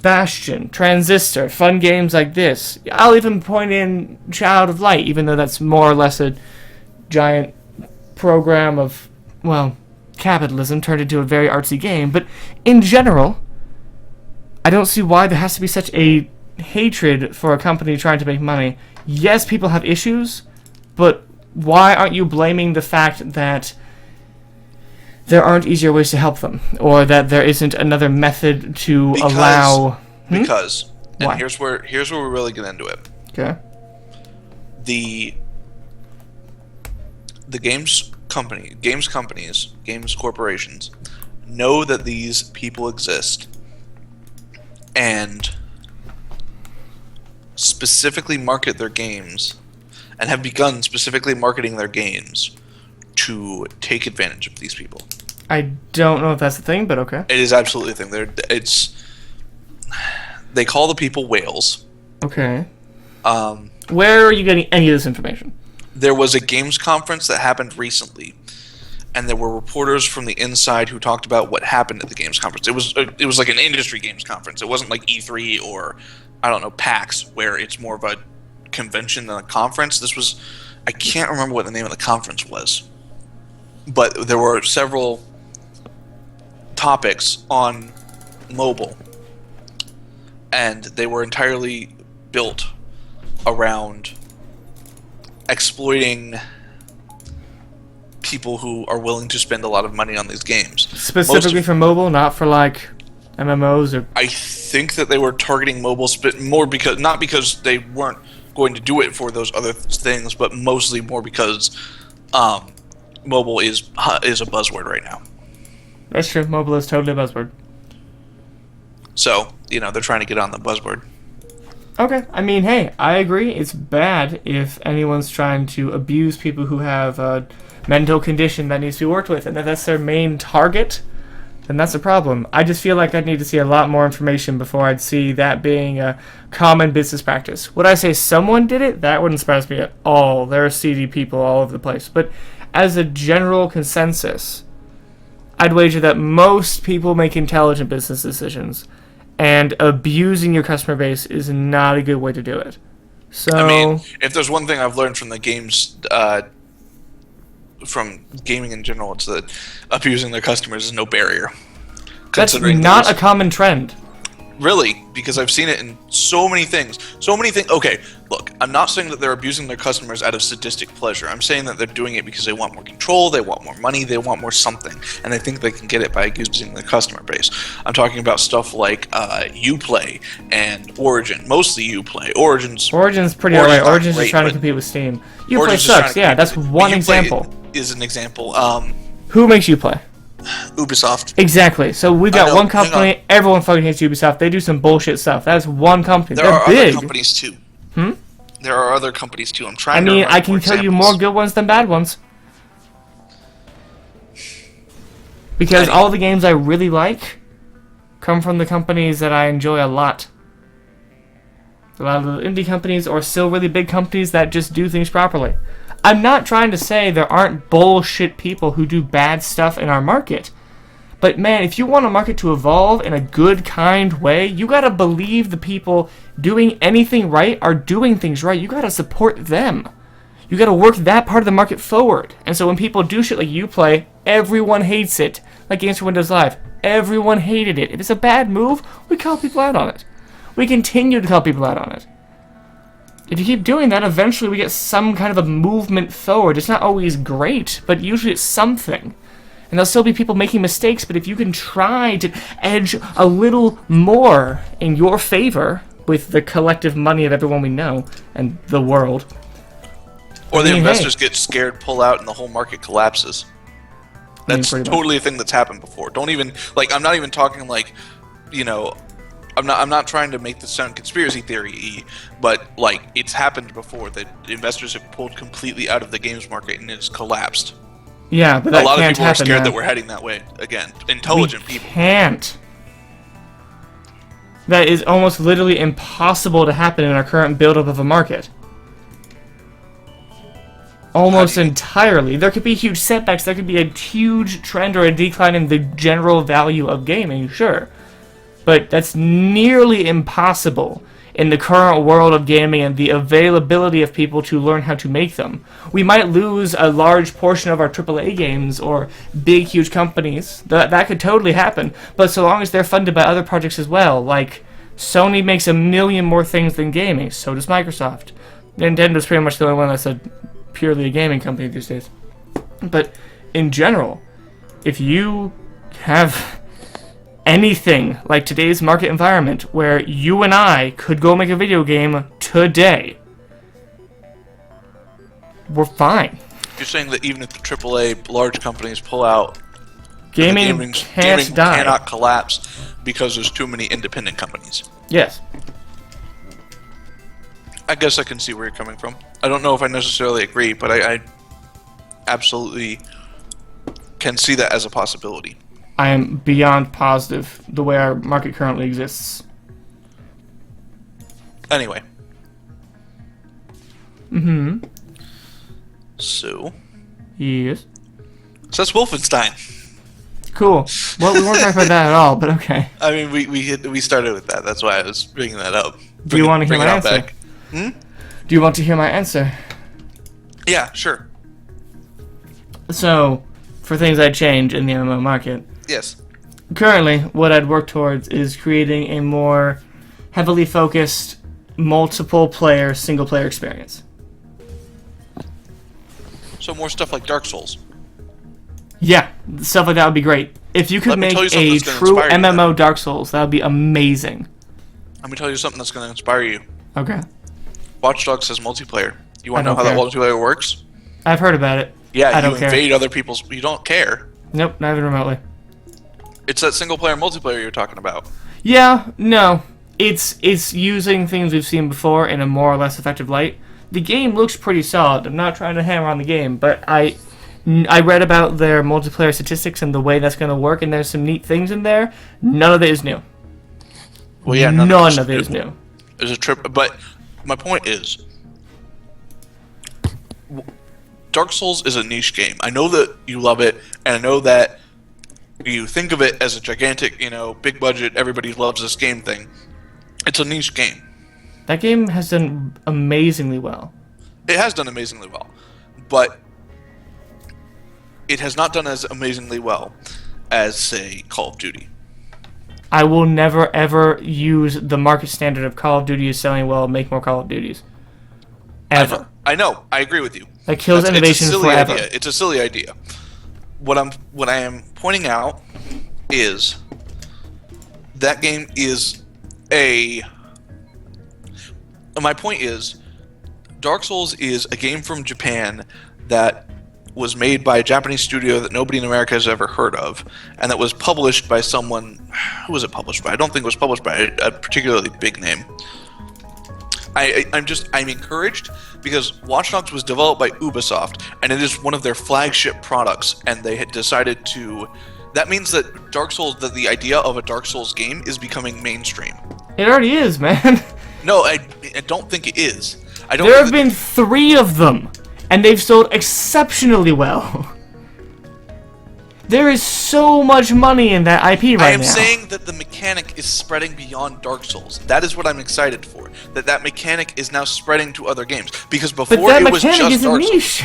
Bastion, Transistor, fun games like this. I'll even point in Child of Light, even though that's more or less a giant program of, well, capitalism turned into a very artsy game. But in general, I don't see why there has to be such a hatred for a company trying to make money. Yes, people have issues, but why aren't you blaming the fact that there aren't easier ways to help them, or that there isn't another method to allow... Because, and Why? here's where we really get into it. Okay. The games companies, games corporations, know that these people exist, and specifically market their games, and have begun specifically marketing their games to take advantage of these people. I don't know if that's the thing, but okay. It is absolutely a thing. They call the people whales. Okay. Where are you getting any of this information? There was a games conference that happened recently, and there were reporters from the inside who talked about what happened at the games conference. It was like an industry games conference. It wasn't like E3 or, I don't know, PAX, where it's more of a convention than a conference. This was... I can't remember what the name of the conference was. But there were several topics on mobile, and they were entirely built around exploiting people who are willing to spend a lot of money on these games. Specifically for mobile, not for like MMOs or... I think that they were targeting mobile more because, not because they weren't going to do it for those other things, but mostly more because mobile is a buzzword right now. That's true. Mobile is totally a buzzword. So, they're trying to get on the buzzword. Okay, I mean, hey, I agree. It's bad if anyone's trying to abuse people who have a mental condition that needs to be worked with, and if that's their main target, then that's a problem. I just feel like I'd need to see a lot more information before I'd see that being a common business practice. Would I say someone did it? That wouldn't surprise me at all. There are seedy people all over the place. But as a general consensus, I'd wager that most people make intelligent business decisions, and abusing your customer base is not a good way to do it. So, I mean, if there's one thing I've learned from the games, from gaming in general, it's that abusing their customers is no barrier. That's not a common trend. Really, because I've seen it in so many things. Okay, look, I'm not saying that they're abusing their customers out of sadistic pleasure. I'm saying that they're doing it because they want more control, they want more money, they want more something, and they think they can get it by abusing their customer base. I'm talking about stuff like Uplay and Origin. Mostly Uplay. Origins pretty alright. Origins just trying to compete with Steam. Uplay sucks. Yeah, that's one example. Is an example. Who makes Uplay? Ubisoft. Exactly. So we've got one company. Everyone fucking hates Ubisoft. They do some bullshit stuff. That's one company. There are other companies too. There are other companies too. I'm trying to remember I can tell you more good ones than bad ones. Because all the games I really like come from the companies that I enjoy a lot. A lot of the indie companies or still really big companies that just do things properly. I'm not trying to say there aren't bullshit people who do bad stuff in our market. But man, if you want a market to evolve in a good, kind way, you gotta believe the people doing anything right are doing things right. You gotta support them. You gotta work that part of the market forward. And so when people do shit like Uplay, everyone hates it. Like Games for Windows Live, everyone hated it. If it's a bad move, we call people out on it. We continue to call people out on it. If you keep doing that, eventually we get some kind of a movement forward. It's not always great, but usually it's something. And there'll still be people making mistakes, but if you can try to edge a little more in your favor with the collective money of everyone we know and the world. Or the investors get scared, pull out, and the whole market collapses. That's totally a thing that's happened before. Don't even, like, I'm not even talking like, you know, I'm not trying to make this sound conspiracy theory-y, but like it's happened before that investors have pulled completely out of the games market and it's collapsed. Yeah, but that a lot can't of people are happen scared now. that we're heading that way again. Intelligent people can't. That is almost literally impossible to happen in our current buildup of a market. Almost entirely. There could be huge setbacks. There could be a huge trend or a decline in the general value of gaming, sure. But that's nearly impossible in the current world of gaming and the availability of people to learn how to make them. We might lose a large portion of our AAA games or big, huge companies. That could totally happen. But so long as they're funded by other projects as well, like Sony makes a million more things than gaming, so does Microsoft. Nintendo's pretty much the only one that's purely a gaming company these days. But in general, if you have anything like today's market environment where you and I could go make a video game today, we're fine. You're saying that even if the AAA large companies pull out, gaming cannot collapse because there's too many independent companies. Yes. I guess I can see where you're coming from. I don't know if I necessarily agree, but I absolutely can see that as a possibility. I am beyond positive the way our market currently exists. Anyway. Mm-hmm. So. Yes. So that's Wolfenstein. Cool. Well, we weren't talking about that at all, but okay. I mean, we started with that. That's why I was bringing that up. Do you want to hear my answer? Do you want to hear my answer? Yeah, sure. So, for things I'd change in the MMO market. Yes. Currently, what I'd work towards is creating a more heavily focused, multiple-player, single-player experience. So more stuff like Dark Souls. Yeah, stuff like that would be great. If you could make a true MMO Dark Souls, that would be amazing. Let me tell you something that's going to inspire you. Okay. Watch Dogs has multiplayer. You want to know how that multiplayer works? I've heard about it. Yeah, you invade other people's... You don't care. Nope, not even remotely. It's that single-player multiplayer you're talking about. Yeah, no. it's using things we've seen before in a more or less effective light. The game looks pretty solid. I'm not trying to hammer on the game, but I read about their multiplayer statistics and the way that's going to work, and there's some neat things in there. None of it is new. Well, yeah, none of it is new. It's a trip, but my point is, Dark Souls is a niche game. I know that you love it, and I know that you think of it as a gigantic, big budget, everybody loves this game thing. It's a niche game. That game has done amazingly well. It has done amazingly well, but it has not done as amazingly well as, say, Call of Duty. I will never, ever use the market standard of Call of Duty is selling well, make more Call of Duties. Ever. I know. I agree with you. That kills innovation forever. Idea. It's a silly idea. What I am pointing out is that game is my point is, Dark Souls is a game from Japan that was made by a Japanese studio that nobody in America has ever heard of, and that was published by someone. Who was it published by? I don't think it was published by a particularly big name. I'm encouraged because Watch Dogs was developed by Ubisoft, and it is one of their flagship products, and they had decided to. That means that that the idea of a Dark Souls game is becoming mainstream. It already is, man. No, I don't think it is. There have been 3 of them, and they've sold exceptionally well. There is so much money in that IP right now. I am saying that the mechanic is spreading beyond Dark Souls. That is what I'm excited for. That mechanic is now spreading to other games. Because before it was just Dark Souls.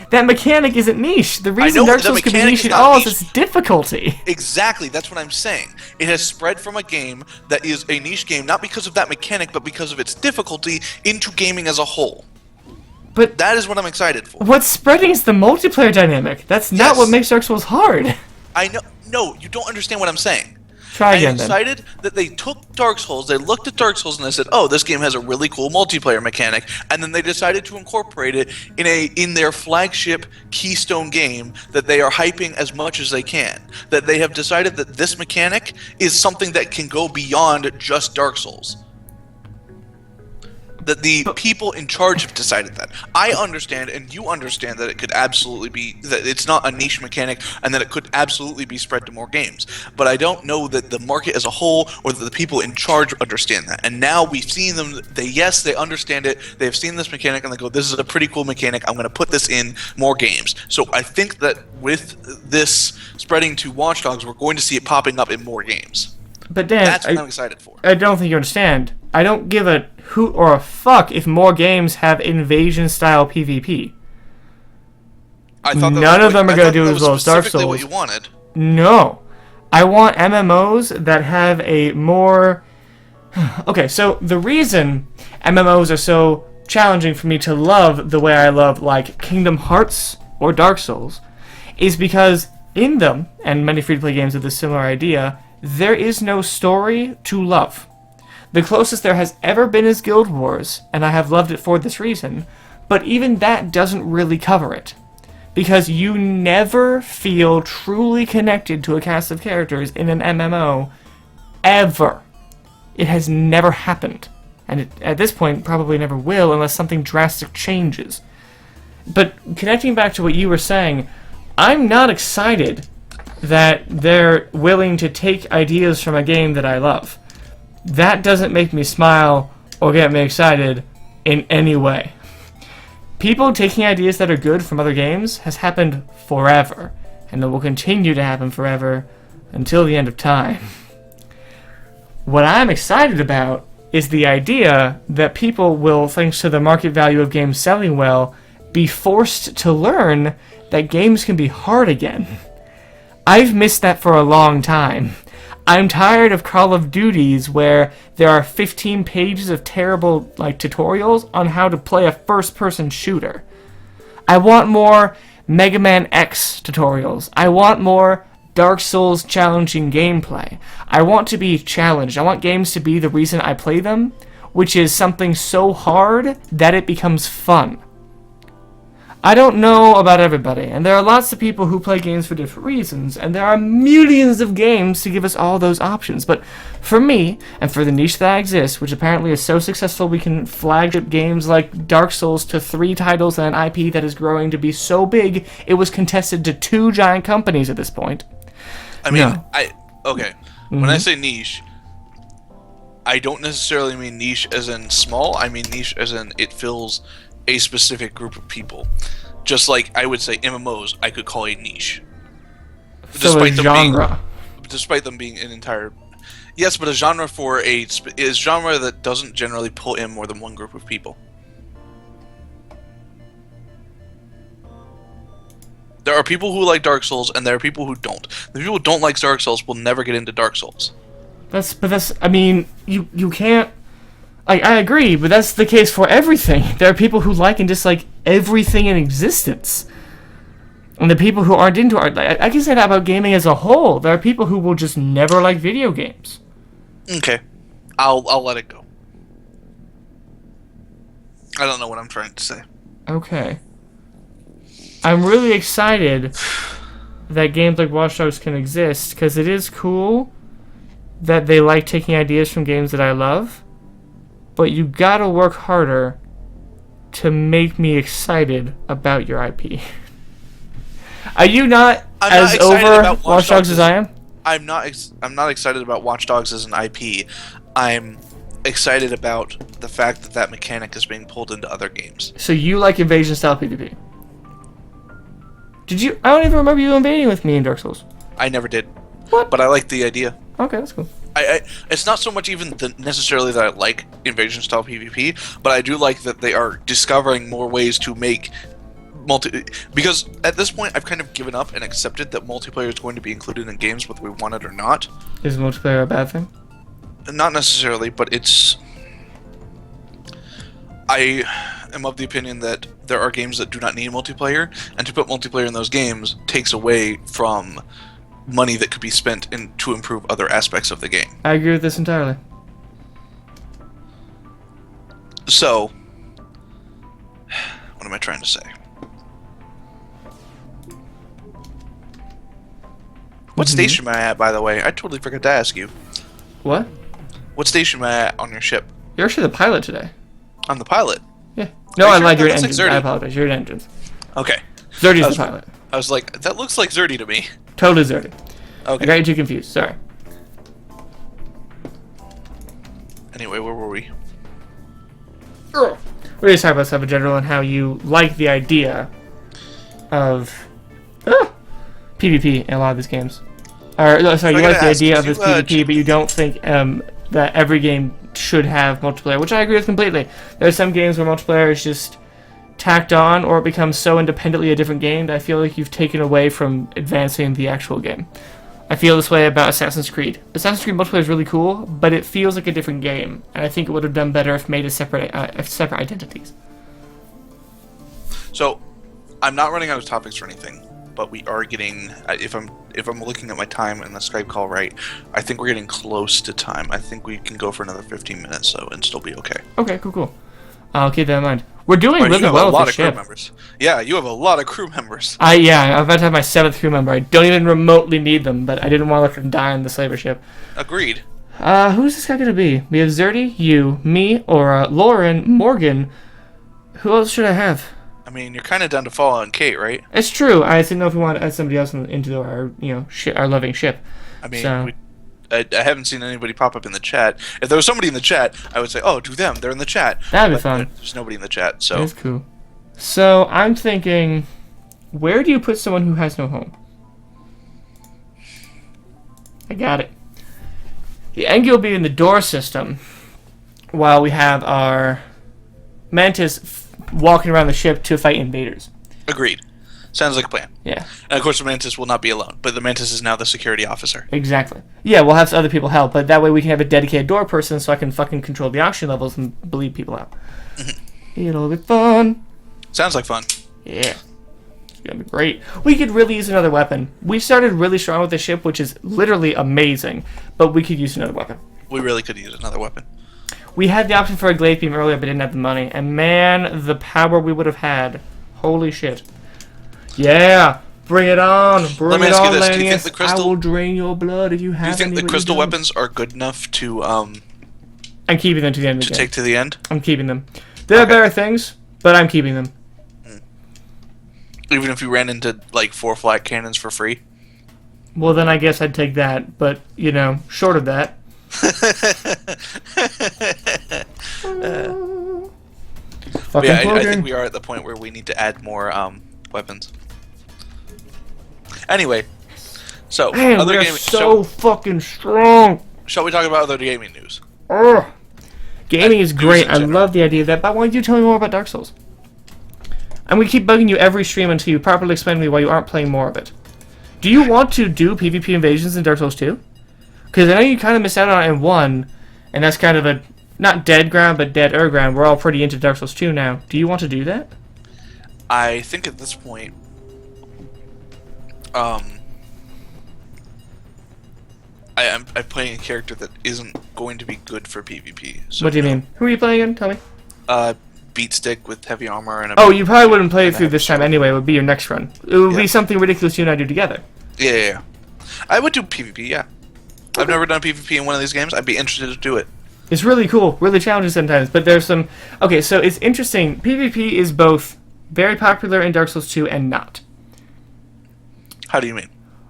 That mechanic isn't niche. The reason Dark Souls can be niche at all is its difficulty. Exactly, that's what I'm saying. It has spread from a game that is a niche game, not because of that mechanic, but because of its difficulty, into gaming as a whole. But that is what I'm excited for. What's spreading is the multiplayer dynamic. That's not what makes Dark Souls hard. I know. No, you don't understand what I'm saying. Try again, I'm excited that they took Dark Souls, they looked at Dark Souls, and they said, oh, this game has a really cool multiplayer mechanic, and then they decided to incorporate it in their flagship keystone game that they are hyping as much as they can. That they have decided that this mechanic is something that can go beyond just Dark Souls. That the people in charge have decided that. I understand, and you understand, that it could absolutely be, that it's not a niche mechanic, and that it could absolutely be spread to more games. But I don't know that the market as a whole, or that the people in charge understand that. And now we've seen them, they understand it, they've seen this mechanic, and they go, this is a pretty cool mechanic, I'm going to put this in more games. So I think that with this spreading to Watch Dogs, we're going to see it popping up in more games. But Dan, that's what I'm excited for. I don't think you understand. I don't give a hoot or a fuck if more games have invasion-style PvP. None of them are going to do as well as Dark Souls. What you wanted. No. I want MMOs that have a more... Okay, so the reason MMOs are so challenging for me to love the way I love, like, Kingdom Hearts or Dark Souls is because in them, and many free-to-play games with a similar idea, there is no story to love. The closest there has ever been is Guild Wars, and I have loved it for this reason, but even that doesn't really cover it. Because you never feel truly connected to a cast of characters in an MMO, ever. It has never happened. And it, at this point, probably never will unless something drastic changes. But connecting back to what you were saying, I'm not excited that they're willing to take ideas from a game that I love. That doesn't make me smile or get me excited in any way. People taking ideas that are good from other games has happened forever, and it will continue to happen forever until the end of time. What I'm excited about is the idea that people will, thanks to the market value of games selling well, be forced to learn that games can be hard again. I've missed that for a long time. I'm tired of Call of Duties where there are 15 pages of terrible tutorials on how to play a first-person shooter. I want more Mega Man X tutorials. I want more Dark Souls challenging gameplay. I want to be challenged. I want games to be the reason I play them, which is something so hard that it becomes fun. I don't know about everybody, and there are lots of people who play games for different reasons, and there are millions of games to give us all those options. But for me, and for the niche that I exist, which apparently is so successful we can flagship games like Dark Souls to 3 titles and an IP that is growing to be so big, it was contested to 2 giant companies at this point. I mean, No. Okay. When I say niche, I don't necessarily mean niche as in small. I mean niche as in it fills a specific group of people. Just like I would say MMOs, I could call a niche. So a genre. Despite them being an entire... Yes, but a genre for is genre that doesn't generally pull in more than one group of people. There are people who like Dark Souls, and there are people who don't. The people who don't like Dark Souls will never get into Dark Souls. I mean, you can't... I agree, but that's the case for everything. There are people who like and dislike everything in existence. And the people who aren't into art... I can say that about gaming as a whole. There are people who will just never like video games. Okay. I'll let it go. I don't know what I'm trying to say. Okay. I'm really excited that games like Watch Dogs can exist, because it is cool that they like taking ideas from games that I love, but you gotta work harder to make me excited about your IP. Are you not as over Watch Dogs as I am? I'm not excited about Watch Dogs as an IP. I'm excited about the fact that that mechanic is being pulled into other games. So you like invasion style PvP? Did you? I don't even remember you invading with me in Dark Souls. I never did. What? But I like the idea. Okay, that's cool. It's not so much even necessarily that I like invasion style PvP, but I do like that they are discovering more ways to make because at this point I've kind of given up and accepted that multiplayer is going to be included in games whether we want it or not. Is multiplayer a bad thing? Not necessarily, but I am of the opinion that there are games that do not need multiplayer, and to put multiplayer in those games takes away from money that could be spent to improve other aspects of the game. I agree with this entirely. So, what am I trying to say? What station am I at, by the way? I totally forgot to ask you. What? What station am I at on your ship? You're actually the pilot today. I'm the pilot. Yeah. No, I lied. You're an That engine. looks like I apologize. You're an engine. Okay. Zerdy's the pilot. I was like, that looks like Zerdy to me. Totally Zerdy. Okay. I got you too confused. Sorry. Anyway, where were we? We're just talking about stuff in general and how you like the idea of PvP in a lot of these games. Or, no, sorry, you like the idea of this PvP, but you don't think that every game should have multiplayer, which I agree with completely. There are some games where multiplayer is just tacked on, or it becomes so independently a different game that I feel like you've taken away from advancing the actual game. I feel this way about Assassin's Creed. Assassin's Creed multiplayer is really cool, but it feels like a different game, and I think it would have done better if made as separate identities. So, I'm not running out of topics or anything, but we are getting. If I'm looking at my time and the Skype call right, I think we're getting close to time. I think we can go for another 15 minutes, so and still be okay. Okay, cool. I'll keep that in mind. We're doing really well with the ship. You have a lot of crew members. Yeah, you have a lot of crew members. Yeah, I'm about to have my 7th crew member. I don't even remotely need them, but I didn't want to let them die on the slaver ship. Agreed. Who's this guy gonna be? We have Zerdy, you, me, or Lauren, Morgan. Who else should I have? I mean, you're kind of down to Fallout and Kate, right? It's true. I didn't know if we want to add somebody else into our, our loving ship. I mean, so. I haven't seen anybody pop up in the chat. If there was somebody in the chat, I would say, oh, do them. They're in the chat. That'd be fun. There's nobody in the chat, so. That's cool. So, I'm thinking, where do you put someone who has no home? I got it. The Engi will be in the door system, while we have our Mantis walking around the ship to fight invaders. Agreed. Sounds like a plan. Yeah. And of course the Mantis will not be alone, but the Mantis is now the security officer. Exactly. Yeah, we'll have other people help, but that way we can have a dedicated door person so I can fucking control the oxygen levels and bleed people out. It'll be fun. Sounds like fun. Yeah. It's gonna be great. We could really use another weapon. We started really strong with the ship, which is literally amazing, but we could use another weapon. We really could use another weapon. We had the option for a glaive beam earlier, but didn't have the money, and man, the power we would have had Holy shit. Yeah. Bring it on. Bring it on, this. Do you think the Lanius. crystal... I will drain your blood if you have Do you think any, the but crystal you don't. weapons are good enough to I'm keeping them to the end of the game. take to the end? I'm keeping them. There are better things, but I'm keeping them. Even if you ran into, like, 4 flat cannons for free? Well, then I guess I'd take that, but, you know, short of that. Fucking Yeah, I think we are at the point where we need to add more weapons. Anyway, so Man, other we are gaming. so fucking strong. Shall we talk about other gaming news? Ugh. Gaming is great. in I general. love the idea of that, but why don't you tell me more about Dark Souls? I'm gonna keep bugging you every stream until you properly explain to me why you aren't playing more of it. Do you want to do PvP invasions in Dark Souls 2? Because I know you kind of missed out on it in 1, and that's kind of a, not dead ground, but dead-er ground. We're all pretty into Dark Souls 2 now. Do you want to do that? I think at this point, I'm playing a character that isn't going to be good for PvP. So, What do you mean? Who are you playing again? Tell me. Beat stick with heavy armor and a... Oh, you probably wouldn't play it through this time anyway. It would be your next run. It would be something ridiculous you and I do together. Yeah. I would do PvP, yeah. I've never done PvP in one of these games. I'd be interested to do it. It's really cool, really challenging sometimes, but there's some... Okay, so it's interesting. PvP is both very popular in Dark Souls 2 and not. How do you mean?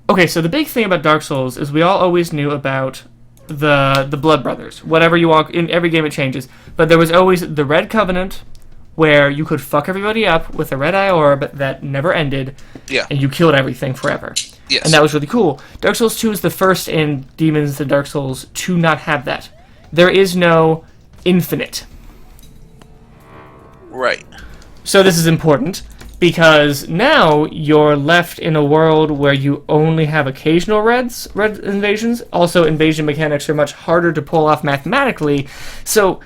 Okay, so the big thing about Dark Souls is we all always knew about the Blood Brothers. Whatever you walk... In every game it changes. But there was always the Red Covenant, where you could fuck everybody up with a red eye orb that never ended, and you killed everything forever. Yes. And that was really cool. Dark Souls 2 is the first in Demons and Dark Souls to not have that. There is no infinite. Right. So this is important, because now you're left in a world where you only have occasional red invasions. Also, invasion mechanics are much harder to pull off mathematically, so...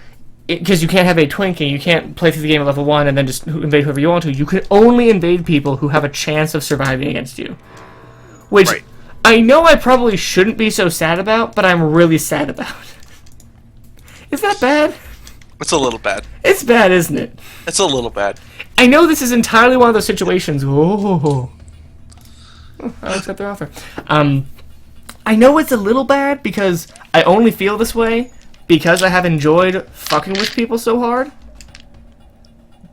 Because you can't have a twink and you can't play through the game at level 1 and then just invade whoever you want to. You can only invade people who have a chance of surviving against you. Which I know I probably shouldn't be so sad about, but I'm really sad about. Is that bad? It's a little bad. It's bad, isn't it? It's a little bad. I know this is entirely one of those situations. I'll accept their offer. I know it's a little bad because I only feel this way because I have enjoyed fucking with people so hard,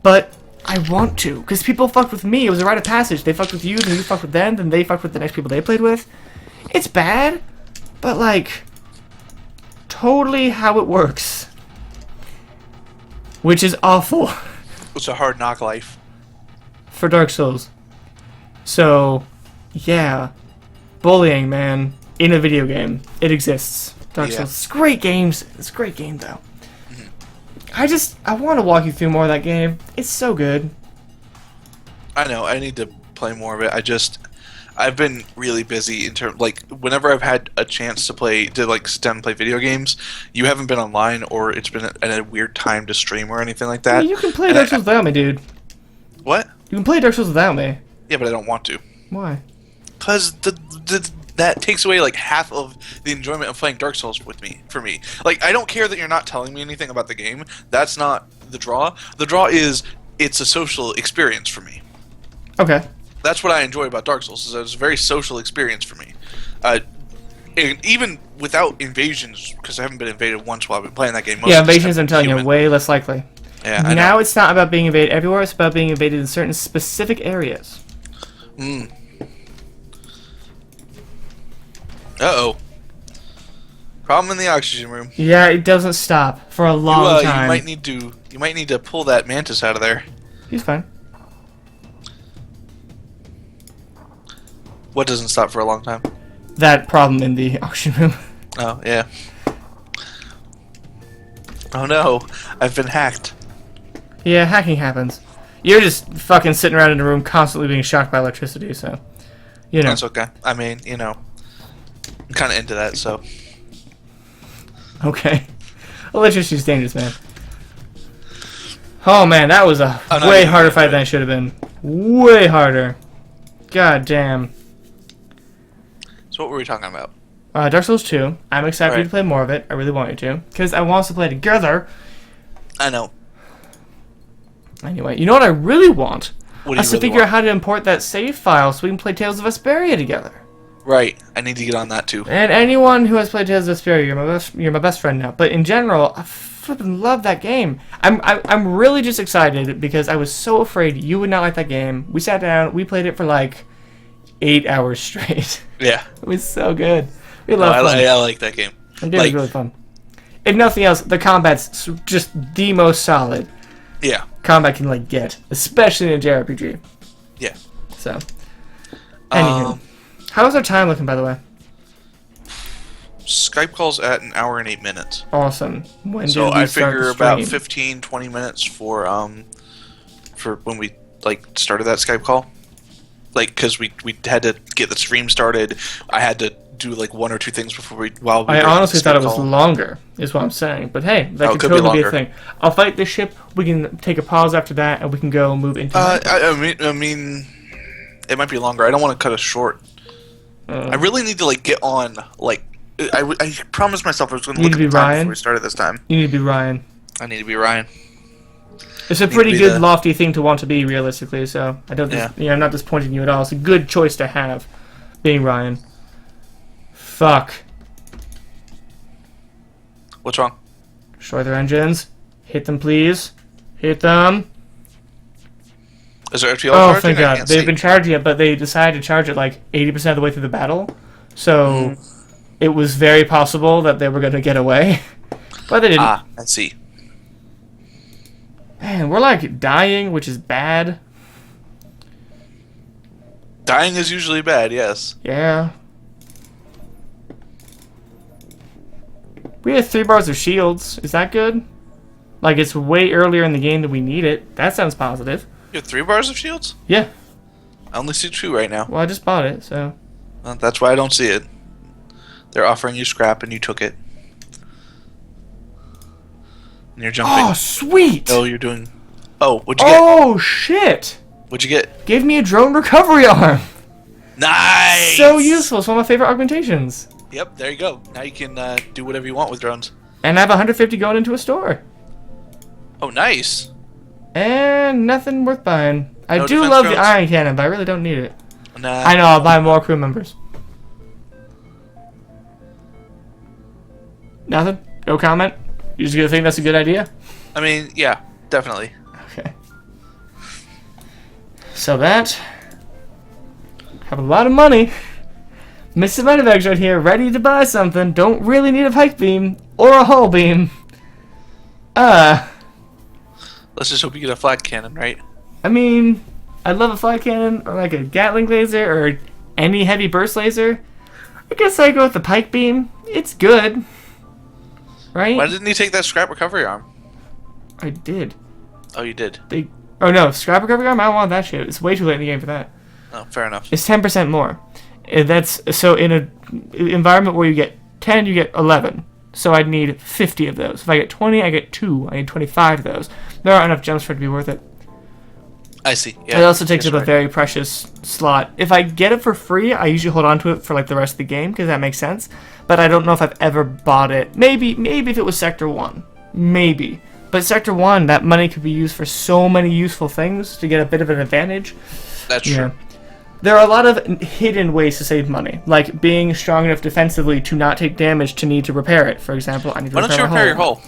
but I want to, because people fucked with me. It was a rite of passage. They fucked with you, then you fucked with them, then they fucked with the next people they played with. It's bad, but like, totally how it works. Which is awful. It's a hard knock life. For Dark Souls. So, yeah. Bullying, man. In a video game. It exists. Dark Souls. It's great games. It's a great game, though. I want to walk you through more of that game. It's so good. I know. I need to play more of it. I've been really busy in terms, like, whenever I've had a chance to sit down and play video games, you haven't been online, or it's been at a weird time to stream or anything like that. Yeah, you can play Dark Souls without me, dude. What? You can play Dark Souls without me. Yeah, but I don't want to. Why? Because that takes away like half of the enjoyment of playing Dark Souls for me. Like, I don't care that you're not telling me anything about the game. That's not the draw. The draw is it's a social experience for me. Okay. That's what I enjoy about Dark Souls. Is that it's a very social experience for me. And even without invasions, because I haven't been invaded once while I've been playing that game. Yeah, invasions, I'm telling you, way less likely. Yeah, I now know. it's not about being invaded everywhere. It's about being invaded in certain specific areas. Uh-oh. Problem in the oxygen room. Yeah, it doesn't stop for a long time. You might need to pull that mantis out of there. He's fine. What doesn't stop for a long time? That problem in the oxygen room. Oh, yeah. Oh no, I've been hacked. Yeah, hacking happens. You're just fucking sitting around in a room constantly being shocked by electricity, so... You know. That's okay. I mean, you know, I'm kind of into that, so... Okay. Electricity's dangerous, man. Oh man, that was a way harder fight than it should have been. Way harder. God damn. So what were we talking about? Dark Souls 2. I'm excited for you to play more of it. I really want you to. Because I want us to play together. I know. Anyway, you know what I really want? What do I you have to really figure out want? how to import that save file so we can play Tales of Vesperia together. Right. I need to get on that too. And anyone who has played Tales of Vesperia, you're my best friend now. But in general, I flipping love that game. I'm really just excited because I was so afraid you would not like that game. We sat down, we played it for like 8 hours straight. Yeah. It was so good. We No, love fun. I like that game. It was really fun. If nothing else, the combat's just the most solid Yeah. combat can like get, especially in a JRPG. Yeah. So, anywho, how's our time looking, by the way? Skype calls at an hour and 8 minutes. Awesome. When So did we I start figure the about stream? 15-20 minutes for when we like started that Skype call. Like, because we had to get the stream started. I had to do like 1 or 2 things before we I were honestly thought it was call. longer, is what I'm saying. But hey, that could it could be totally be a longer. thing. I'll fight this ship. We can take a pause after that, and we can go move into. I mean, it might be longer. I don't want to cut it short. I really need to like get on. Like, I promised myself I was going to You look need at to the be time Ryan? before we started this time. You need to be Ryan. I need to be Ryan. It's a Need to pretty be good, the- lofty thing to want to be, realistically. So I don't. I'm not disappointing you at all. It's a good choice to have, being Ryan. Fuck. What's wrong? Destroy their engines. Hit them, please. Hit them. Is there FTL Oh, charging? thank I God. can't They've see. been charging it, but they decided to charge it like 80% of the way through the battle. So it was very possible that they were going to get away. But they didn't. Ah, I see. Man, we're like dying, which is bad. Dying is usually bad, yes. Yeah. We have 3 bars of shields. Is that good? Like, it's way earlier in the game than we need it. That sounds positive. You have 3 bars of shields? Yeah. I only see 2 right now. Well, I just bought it, so. Well, that's why I don't see it. They're offering you scrap and you took it. And you're jumping. Oh, sweet! Oh, you're doing... Oh, what'd you get? Oh, shit! What'd you get? Gave me a drone recovery arm! Nice! So useful. It's one of my favorite augmentations. Yep, there you go. Now you can do whatever you want with drones. And I have 150 going into a store. Oh, nice. And nothing worth buying. I No do defense love the drones? iron cannon, but I really don't need it. Nah. I know, I'll buy more crew members. Nothing? No comment? You just gonna think that's a good idea? I mean, yeah, definitely. Okay. So that... Have a lot of money. Mr. Medivacs right here, ready to buy something. Don't really need a pike beam or a hull beam. Let's just hope you get a flat cannon, right? I mean, I love a flat cannon or like a Gatling laser or any heavy burst laser. I guess I go with the pike beam. It's good. Right? Why didn't you take that scrap recovery arm? I did. Oh, you did. Oh no, scrap recovery arm? I don't want that shit. It's way too late in the game for that. Oh, fair enough. It's 10% more. That's so in a environment where you get 10, you get 11. So I'd need 50 of those. If I get 20, I get 2. I need 25 of those. There aren't enough gems for it to be worth it. I see. Yeah. It also takes That's up a right. very precious slot. If I get it for free, I usually hold on to it for like the rest of the game because that makes sense. But I don't know if I've ever bought it. Maybe if it was Sector 1. Maybe. But Sector 1, that money could be used for so many useful things to get a bit of an advantage. That's true. There are a lot of hidden ways to save money, like being strong enough defensively to not take damage to need to repair it. For example, I need to Why don't you repair your hull?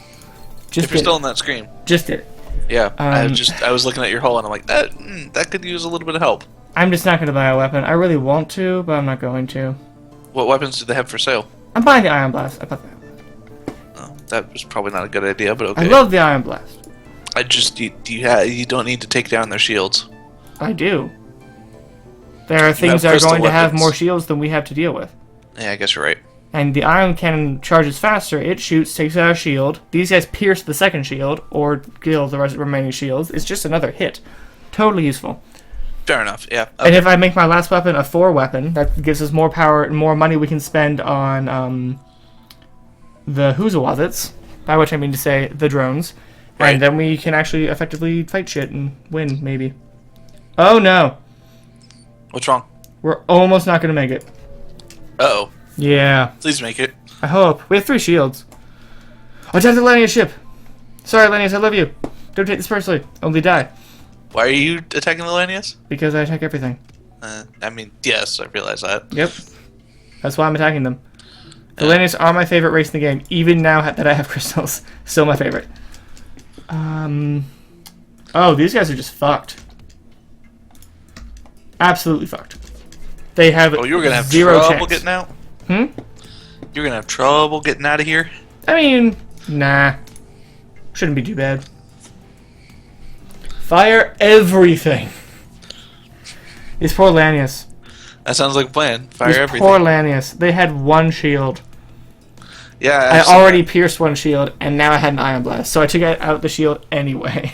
Just If you're did still it. in that screen. Just did it. Yeah. Um, I was looking at your hull and I'm like, that could use a little bit of help. I'm just not going to buy a weapon. I really want to, but I'm not going to. What weapons do they have for sale? I'm buying the Iron Blast. I bought that. Oh, that was probably not a good idea, but okay. I love the Iron Blast. I just you don't need to take down their shields. I do. There are things have that are crystal going to have weapons. more shields than we have to deal with. Yeah, I guess you're right. And the iron cannon charges faster. It shoots, takes out a shield. These guys pierce the second shield, or kill the remaining shields. It's just another hit. Totally useful. Fair enough. Yeah. And if I make my last weapon a 4 weapon, that gives us more power and more money we can spend on the Huzawazits, by which I mean to say the drones. Right. And then we can actually effectively fight shit and win, maybe. Oh no. What's wrong? We're almost not going to make it. Uh-oh. Yeah. Please make it. I hope. We have 3 shields. Attack the Lanius ship! Sorry, Lanius, I love you. Don't take this personally. Only die. Why are you attacking the Lanius? Because I attack everything. I mean, yes, I realize that. Yep. That's why I'm attacking them. The Lanius are my favorite race in the game, even now that I have crystals. Still my favorite. Oh, these guys are just fucked. Absolutely fucked. They have you're gonna have zero trouble chance. getting out? Hmm? You're gonna have trouble getting out of here? I mean, nah. Shouldn't be too bad. Fire everything. These poor Lanius. That sounds like a plan. Fire These everything. poor Lanius. They had one shield. Yeah, I already pierced one shield, and now I had an Ion Blast, so I took out the shield anyway.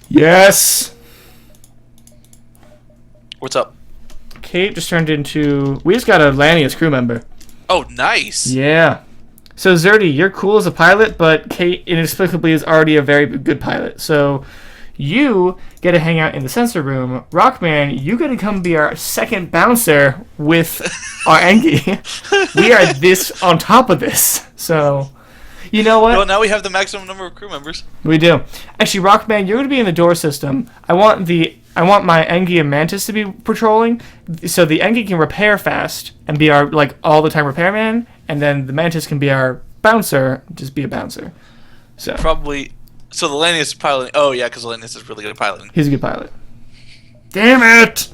Yes! What's up? Kate just turned into... We just got a Lanius crew member. Oh, nice! Yeah. So, Zerdy, you're cool as a pilot, but Kate inexplicably is already a very good pilot. So, you get to hang out in the sensor room. Rockman, you get to come be our second bouncer with our Engie. We are this on top of this. So, you know what? Well, now we have the maximum number of crew members. We do. Actually, Rockman, you're going to be in the door system. I want my Engie and Mantis to be patrolling, so the Engie can repair fast and be our, like, all-the-time repairman, and then the Mantis can be our bouncer, just be a bouncer. So Probably... So the Lanius is piloting... Oh, yeah, because the Lanius is really good at piloting. he's a good pilot. Damn it!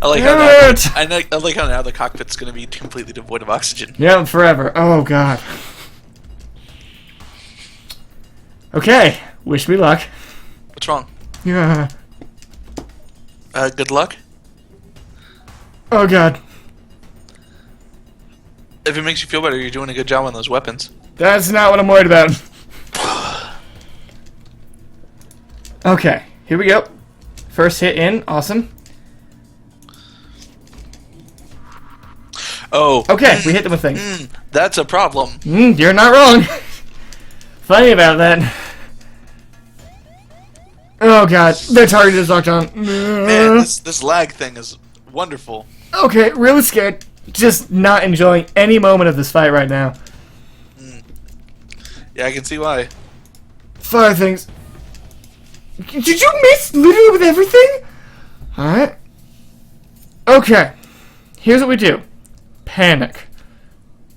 I like how Damn now, it! I like how now the cockpit's going to be completely devoid of oxygen. Yeah, forever. Oh, God. Okay. Wish me luck. What's wrong? Yeah. Good luck. Oh, God. If it makes you feel better, you're doing a good job on those weapons. That's not what I'm worried about. Okay, here we go. First hit in, awesome. Oh. Okay, we hit them with things. That's a problem. You're not wrong. Funny about that. Oh god, their target is locked on. Man, this lag thing is wonderful. Okay, really scared. Just not enjoying any moment of this fight right now. Yeah, I can see why. Fire things. Did you miss literally with everything? Alright. Okay. Here's what we do. Panic.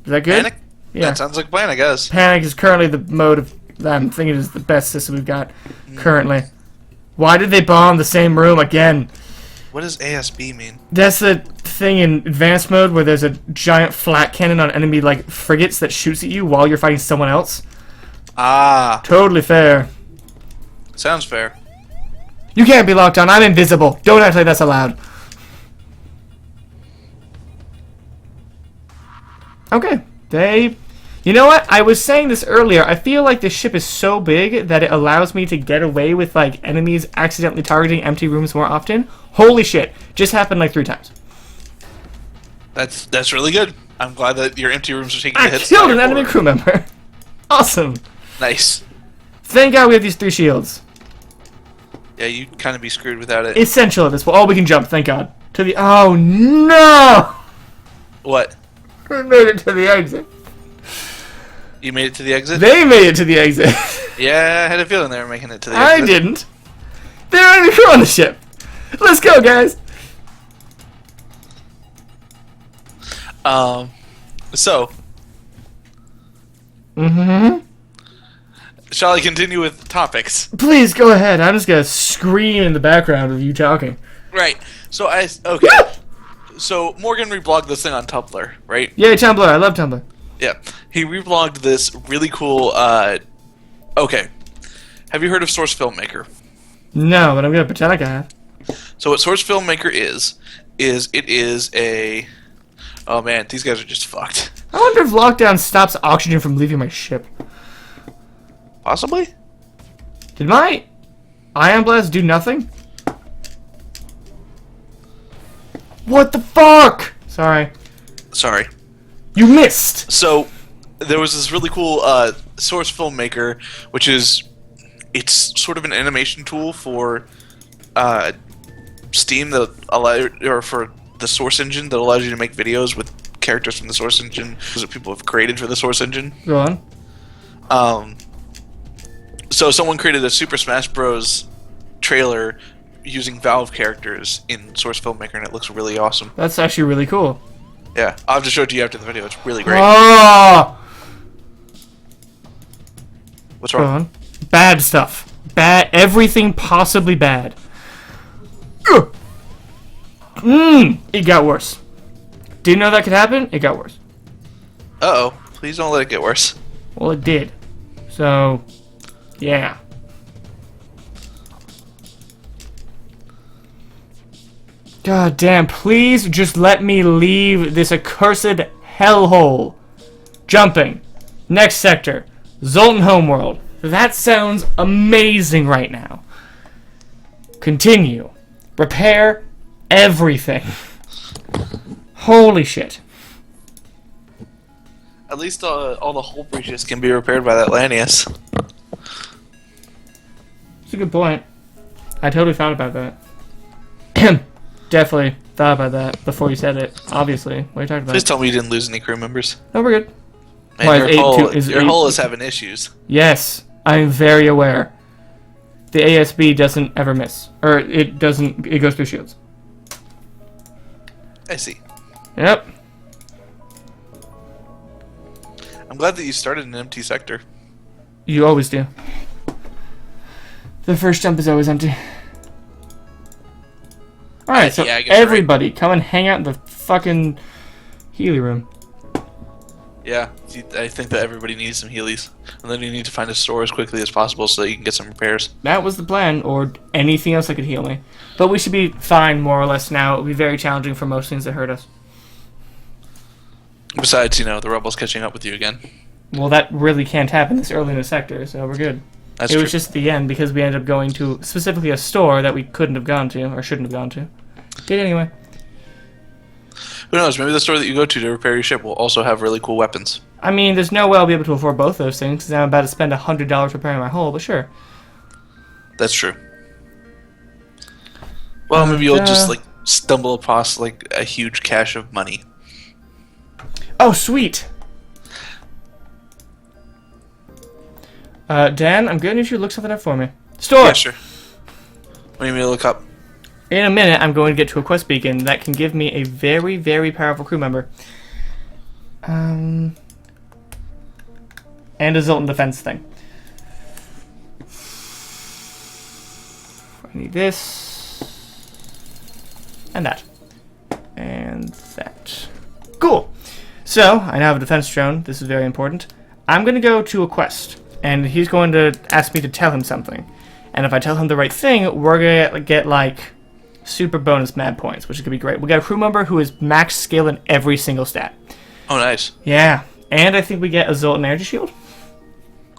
Is that good? Panic? Yeah. That sounds like a plan, I guess. Panic is currently the mode of that I'm thinking is the best system we've got currently. Why did they bomb the same room again? What does ASB mean? That's the thing in advanced mode where there's a giant flat cannon on enemy like frigates that shoots at you while you're fighting someone else. Ah. Totally fair. Sounds fair. You can't be locked on. I'm invisible. Don't act like that's allowed. Okay. You know what? I was saying this earlier. I feel like this ship is so big that it allows me to get away with, like, enemies accidentally targeting empty rooms more often. Holy shit. Just happened, like, 3 times. That's really good. I'm glad that your empty rooms are taking the I hits. killed an enemy crew member. Awesome. Nice. Thank God we have these 3 shields. Yeah, you'd kind of be screwed without it. Essential at this point. Oh, we can jump. Thank God. To the... Oh, no! What? We made it to the exit. You made it to the exit? They made it to the exit. Yeah, I had a feeling they were making it to the exit. I didn't. They're enemy crew on the ship. Let's go, guys. So, shall I continue with topics? Please go ahead. I'm just gonna scream in the background of you talking. Right. So okay. So Morgan reblogged this thing on Tumblr, right? Yay, Tumblr. I love Tumblr. Yeah. He reblogged this really cool. Okay. Have you heard of Source Filmmaker? No, but I'm gonna pretend like I have. So what Source Filmmaker is it is a... Oh man, these guys are just fucked. I wonder if lockdown stops oxygen from leaving my ship. Possibly? Did my Ion Blast do nothing? What the fuck? Sorry. Sorry. You missed! So, there was this really cool Source Filmmaker, which is... It's sort of an animation tool for Steam that or for the Source Engine that allows you to make videos with characters from the Source Engine that people have created for the Source Engine. Go on. So someone created a Super Smash Bros. Trailer using Valve characters in Source Filmmaker, and it looks really awesome. That's actually really cool. Yeah, I'll have to show it to you after the video. It's really great. Oh! What's wrong? Bad stuff. Bad. Everything possibly bad. It got worse. Didn't know that could happen? It got worse. Uh-oh. Please don't let it get worse. Well, it did. So, yeah. God damn, please just let me leave this accursed hellhole. Jumping. Next sector. Zoltan Homeworld. That sounds amazing right now. Continue. Repair everything. Holy shit. At least all the hull breaches can be repaired by that Lanius. That's a good point. I totally thought about that. Definitely thought about that before you said it. Obviously. What are you talking about? Please tell me you didn't lose any crew members. No, we're good. Man, Why, your hull is having issues. Yes, I'm very aware. The ASB doesn't ever miss. Or it doesn't, it goes through shields. I see. Yep. I'm glad that you started an empty sector. You always do. The first jump is always empty. Alright, so yeah, I guess everybody, come and hang out in the fucking Healy room. Yeah, I think that everybody needs some Heelys. And then you need to find a store as quickly as possible so that you can get some repairs. That was the plan, or anything else that could heal me. But we should be fine, more or less, now. It will be very challenging for most things that hurt us. Besides, you know, the rebels catching up with you again. Well, that really can't happen this early in the sector, so we're good. That's it true. was just the end because we ended up going to specifically a store that we couldn't have gone to, or shouldn't have gone to. Did anyway. Who knows, maybe the store that you go to repair your ship will also have really cool weapons. I mean, there's no way I'll be able to afford both those things because I'm about to spend $100 repairing my hull, but sure. That's true. Well, maybe you'll just, like, stumble across, like, a huge cache of money. Oh, sweet! Dan, I'm going to need you to look something up for me. Store! Yeah, sure. What do you mean to look up? In a minute, I'm going to get to a quest beacon that can give me a very, very powerful crew member. And a Zoltan defense thing. I need this. And that. And that. Cool! So, I now have a defense drone. This is very important. I'm going to go to a quest. And he's going to ask me to tell him something. And if I tell him the right thing, we're going to get like, super bonus mad points, which is going to be great. We got a crew member who is max skill in every single stat. Oh, nice. Yeah. And I think we get a Zoltan energy shield.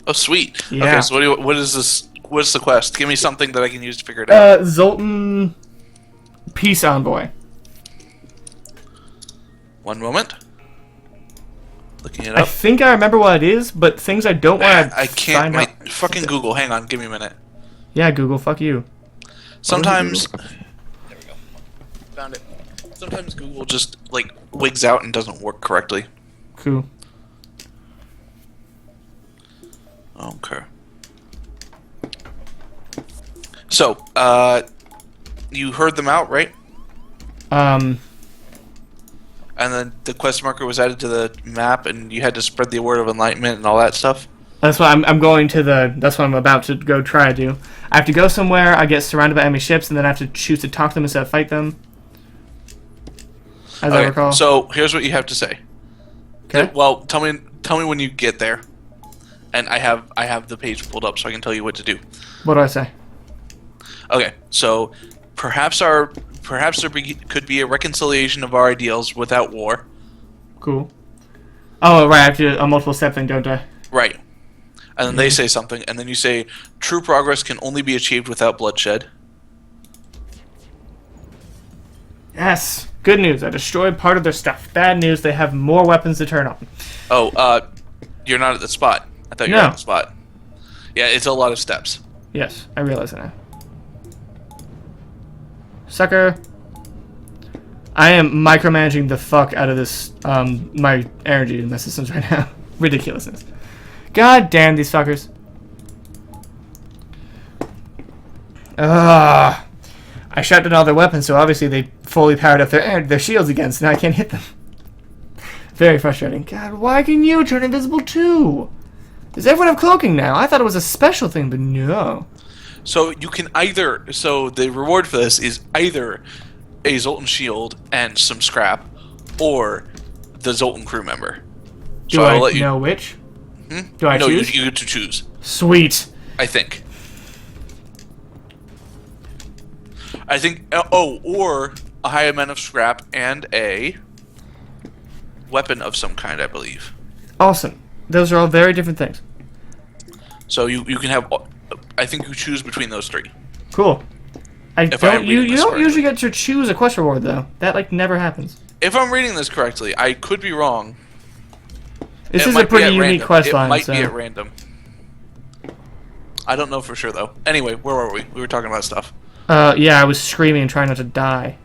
Oh, sweet. Yeah. Okay, so what is this? What's the quest? Give me something that I can use to figure it out. Zoltan Peace Envoy. One moment. Looking it I up. think I remember what it is, but things I don't want to I can't. find out. Fucking Google. Hang on. Give me a minute. Yeah, Google. Fuck you. Sometimes. There we go. Found it. Sometimes Google just like wigs out and doesn't work correctly. Cool. Okay. So, you heard them out, right? And then the quest marker was added to the map, and you had to spread the word of enlightenment and all that stuff. That's what I'm going to the. That's what I'm about to go try to do. I have to go somewhere. I get surrounded by enemy ships, and then I have to choose to talk to them instead of fight them. As I recall. So here's what you have to say. Okay. Well, tell me when you get there, and I have the page pulled up so I can tell you what to do. What do I say? Okay. So perhaps there could be a reconciliation of our ideals without war. Cool. Oh, right. I have to do a multiple step thing, don't I? Right. And then they say something, and then you say, true progress can only be achieved without bloodshed. Yes. Good news. I destroyed part of their stuff. Bad news. They have more weapons to turn on. Oh, you're not at the spot. I thought you were at the spot. Yeah, it's a lot of steps. Yes, I realize it now. Sucker. I am micromanaging the fuck out of this, my energy in my systems right now. Ridiculousness. God damn these fuckers. Ugh. I shut down all their weapons, so obviously they fully powered up their shields again, so now I can't hit them. Very frustrating. God, why can you turn invisible too? Does everyone have cloaking now? I thought it was a special thing, but no. So you can either... So the reward for this is either a Zoltan shield and some scrap, or the Zoltan crew member. So Do I'll I let you know which? Hmm? Do I no, choose? you get to choose. Sweet. I think. Or a high amount of scrap and a weapon of some kind, I believe. Awesome. Those are all very different things. So you can have... I think you choose between those three. Cool. You don't correctly. usually get to choose a quest reward, though. That, like, never happens. If I'm reading this correctly, I could be wrong. This is a pretty unique quest line, It might so... be at random. I don't know for sure, though. Anyway, where were we? We were talking about stuff. Yeah, I was screaming and trying not to die.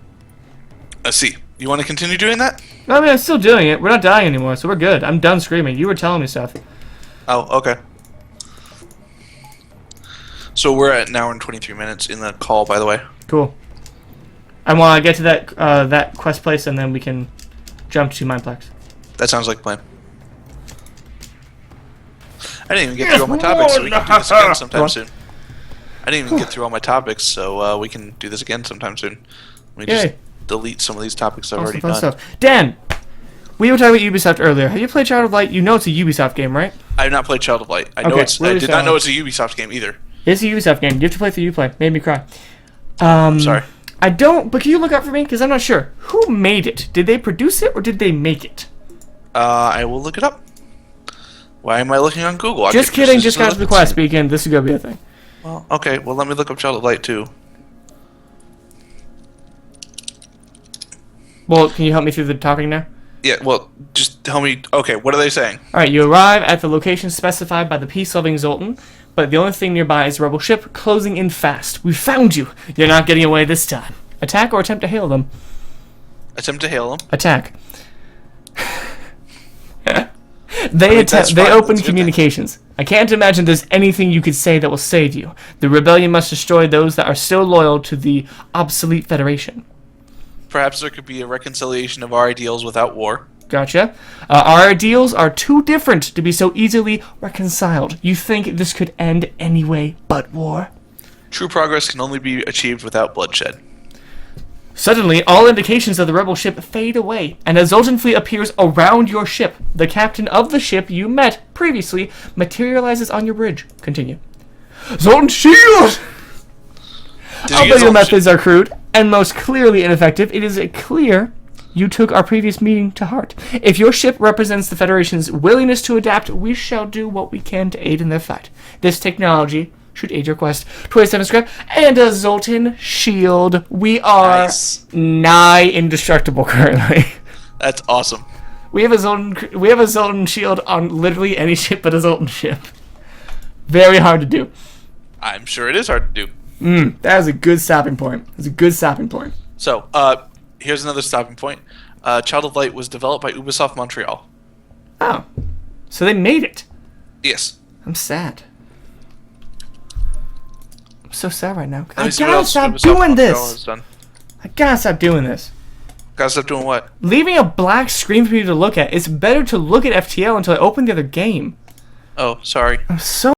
Let's see. You want to continue doing that? I mean, I'm still doing it. We're not dying anymore, so we're good. I'm done screaming. You were telling me stuff. Oh, okay. So we're at an hour and 23 minutes in the call, by the way. Cool. I want to get to that quest place, and then we can jump to Mineplex. That sounds like a plan. I didn't even get through all my topics, so we can do this again sometime soon. I didn't even get through all my topics, so we can do this again sometime soon. Let me just delete some of these topics I've already done. Stuff. Dan, we were talking about Ubisoft earlier. Have you played Child of Light? You know it's a Ubisoft game, right? I have not played Child of Light. I did not know it's a Ubisoft game either. It's a Ubisoft game. You have to play through Uplay. Made me cry. Sorry. I don't, but can you look up for me? Because I'm not sure. Who made it? Did they produce it or did they make it? I will look it up. Why am I looking on Google? Just kidding. Just got to the quest speaking. This is going to be a thing. Well, okay. Well, let me look up Child of Light too. Well, can you help me through the topic now? Yeah, well, just tell me... Okay, what are they saying? Alright, you arrive at the location specified by the peace-loving Zoltan, but the only thing nearby is a rebel ship closing in fast. We found you! You're not getting away this time. Attack or attempt to hail them? Attempt to hail them? Attack. They open communications. I can't imagine there's anything you could say that will save you. The rebellion must destroy those that are still loyal to the obsolete Federation. Perhaps there could be a reconciliation of our ideals without war. Gotcha. Our ideals are too different to be so easily reconciled. You think this could end any way but war? True progress can only be achieved without bloodshed. Suddenly, all indications of the rebel ship fade away, and a Zoltan fleet appears around your ship. The captain of the ship you met previously materializes on your bridge. Continue. Zoltan shield! Although your methods are crude and most clearly ineffective, it is clear you took our previous meeting to heart. If your ship represents the Federation's willingness to adapt, we shall do what we can to aid in their fight. This technology should aid your quest. 27 scrap and a Zoltan shield. We are nigh indestructible currently. That's awesome. We have a Zoltan shield on literally any ship but a Zoltan ship. Very hard to do. I'm sure it is hard to do. That is a good stopping point. That's a good stopping point. So, here's another stopping point. Child of Light was developed by Ubisoft Montreal. Oh. So they made it. Yes. I'm sad. I'm so sad right now. Let I me see what gotta else stop Ubisoft doing Montreal this. has done. I gotta stop doing this. Gotta stop doing what? Leaving a black screen for you to look at. It's better to look at FTL until I open the other game. Oh, sorry. I'm so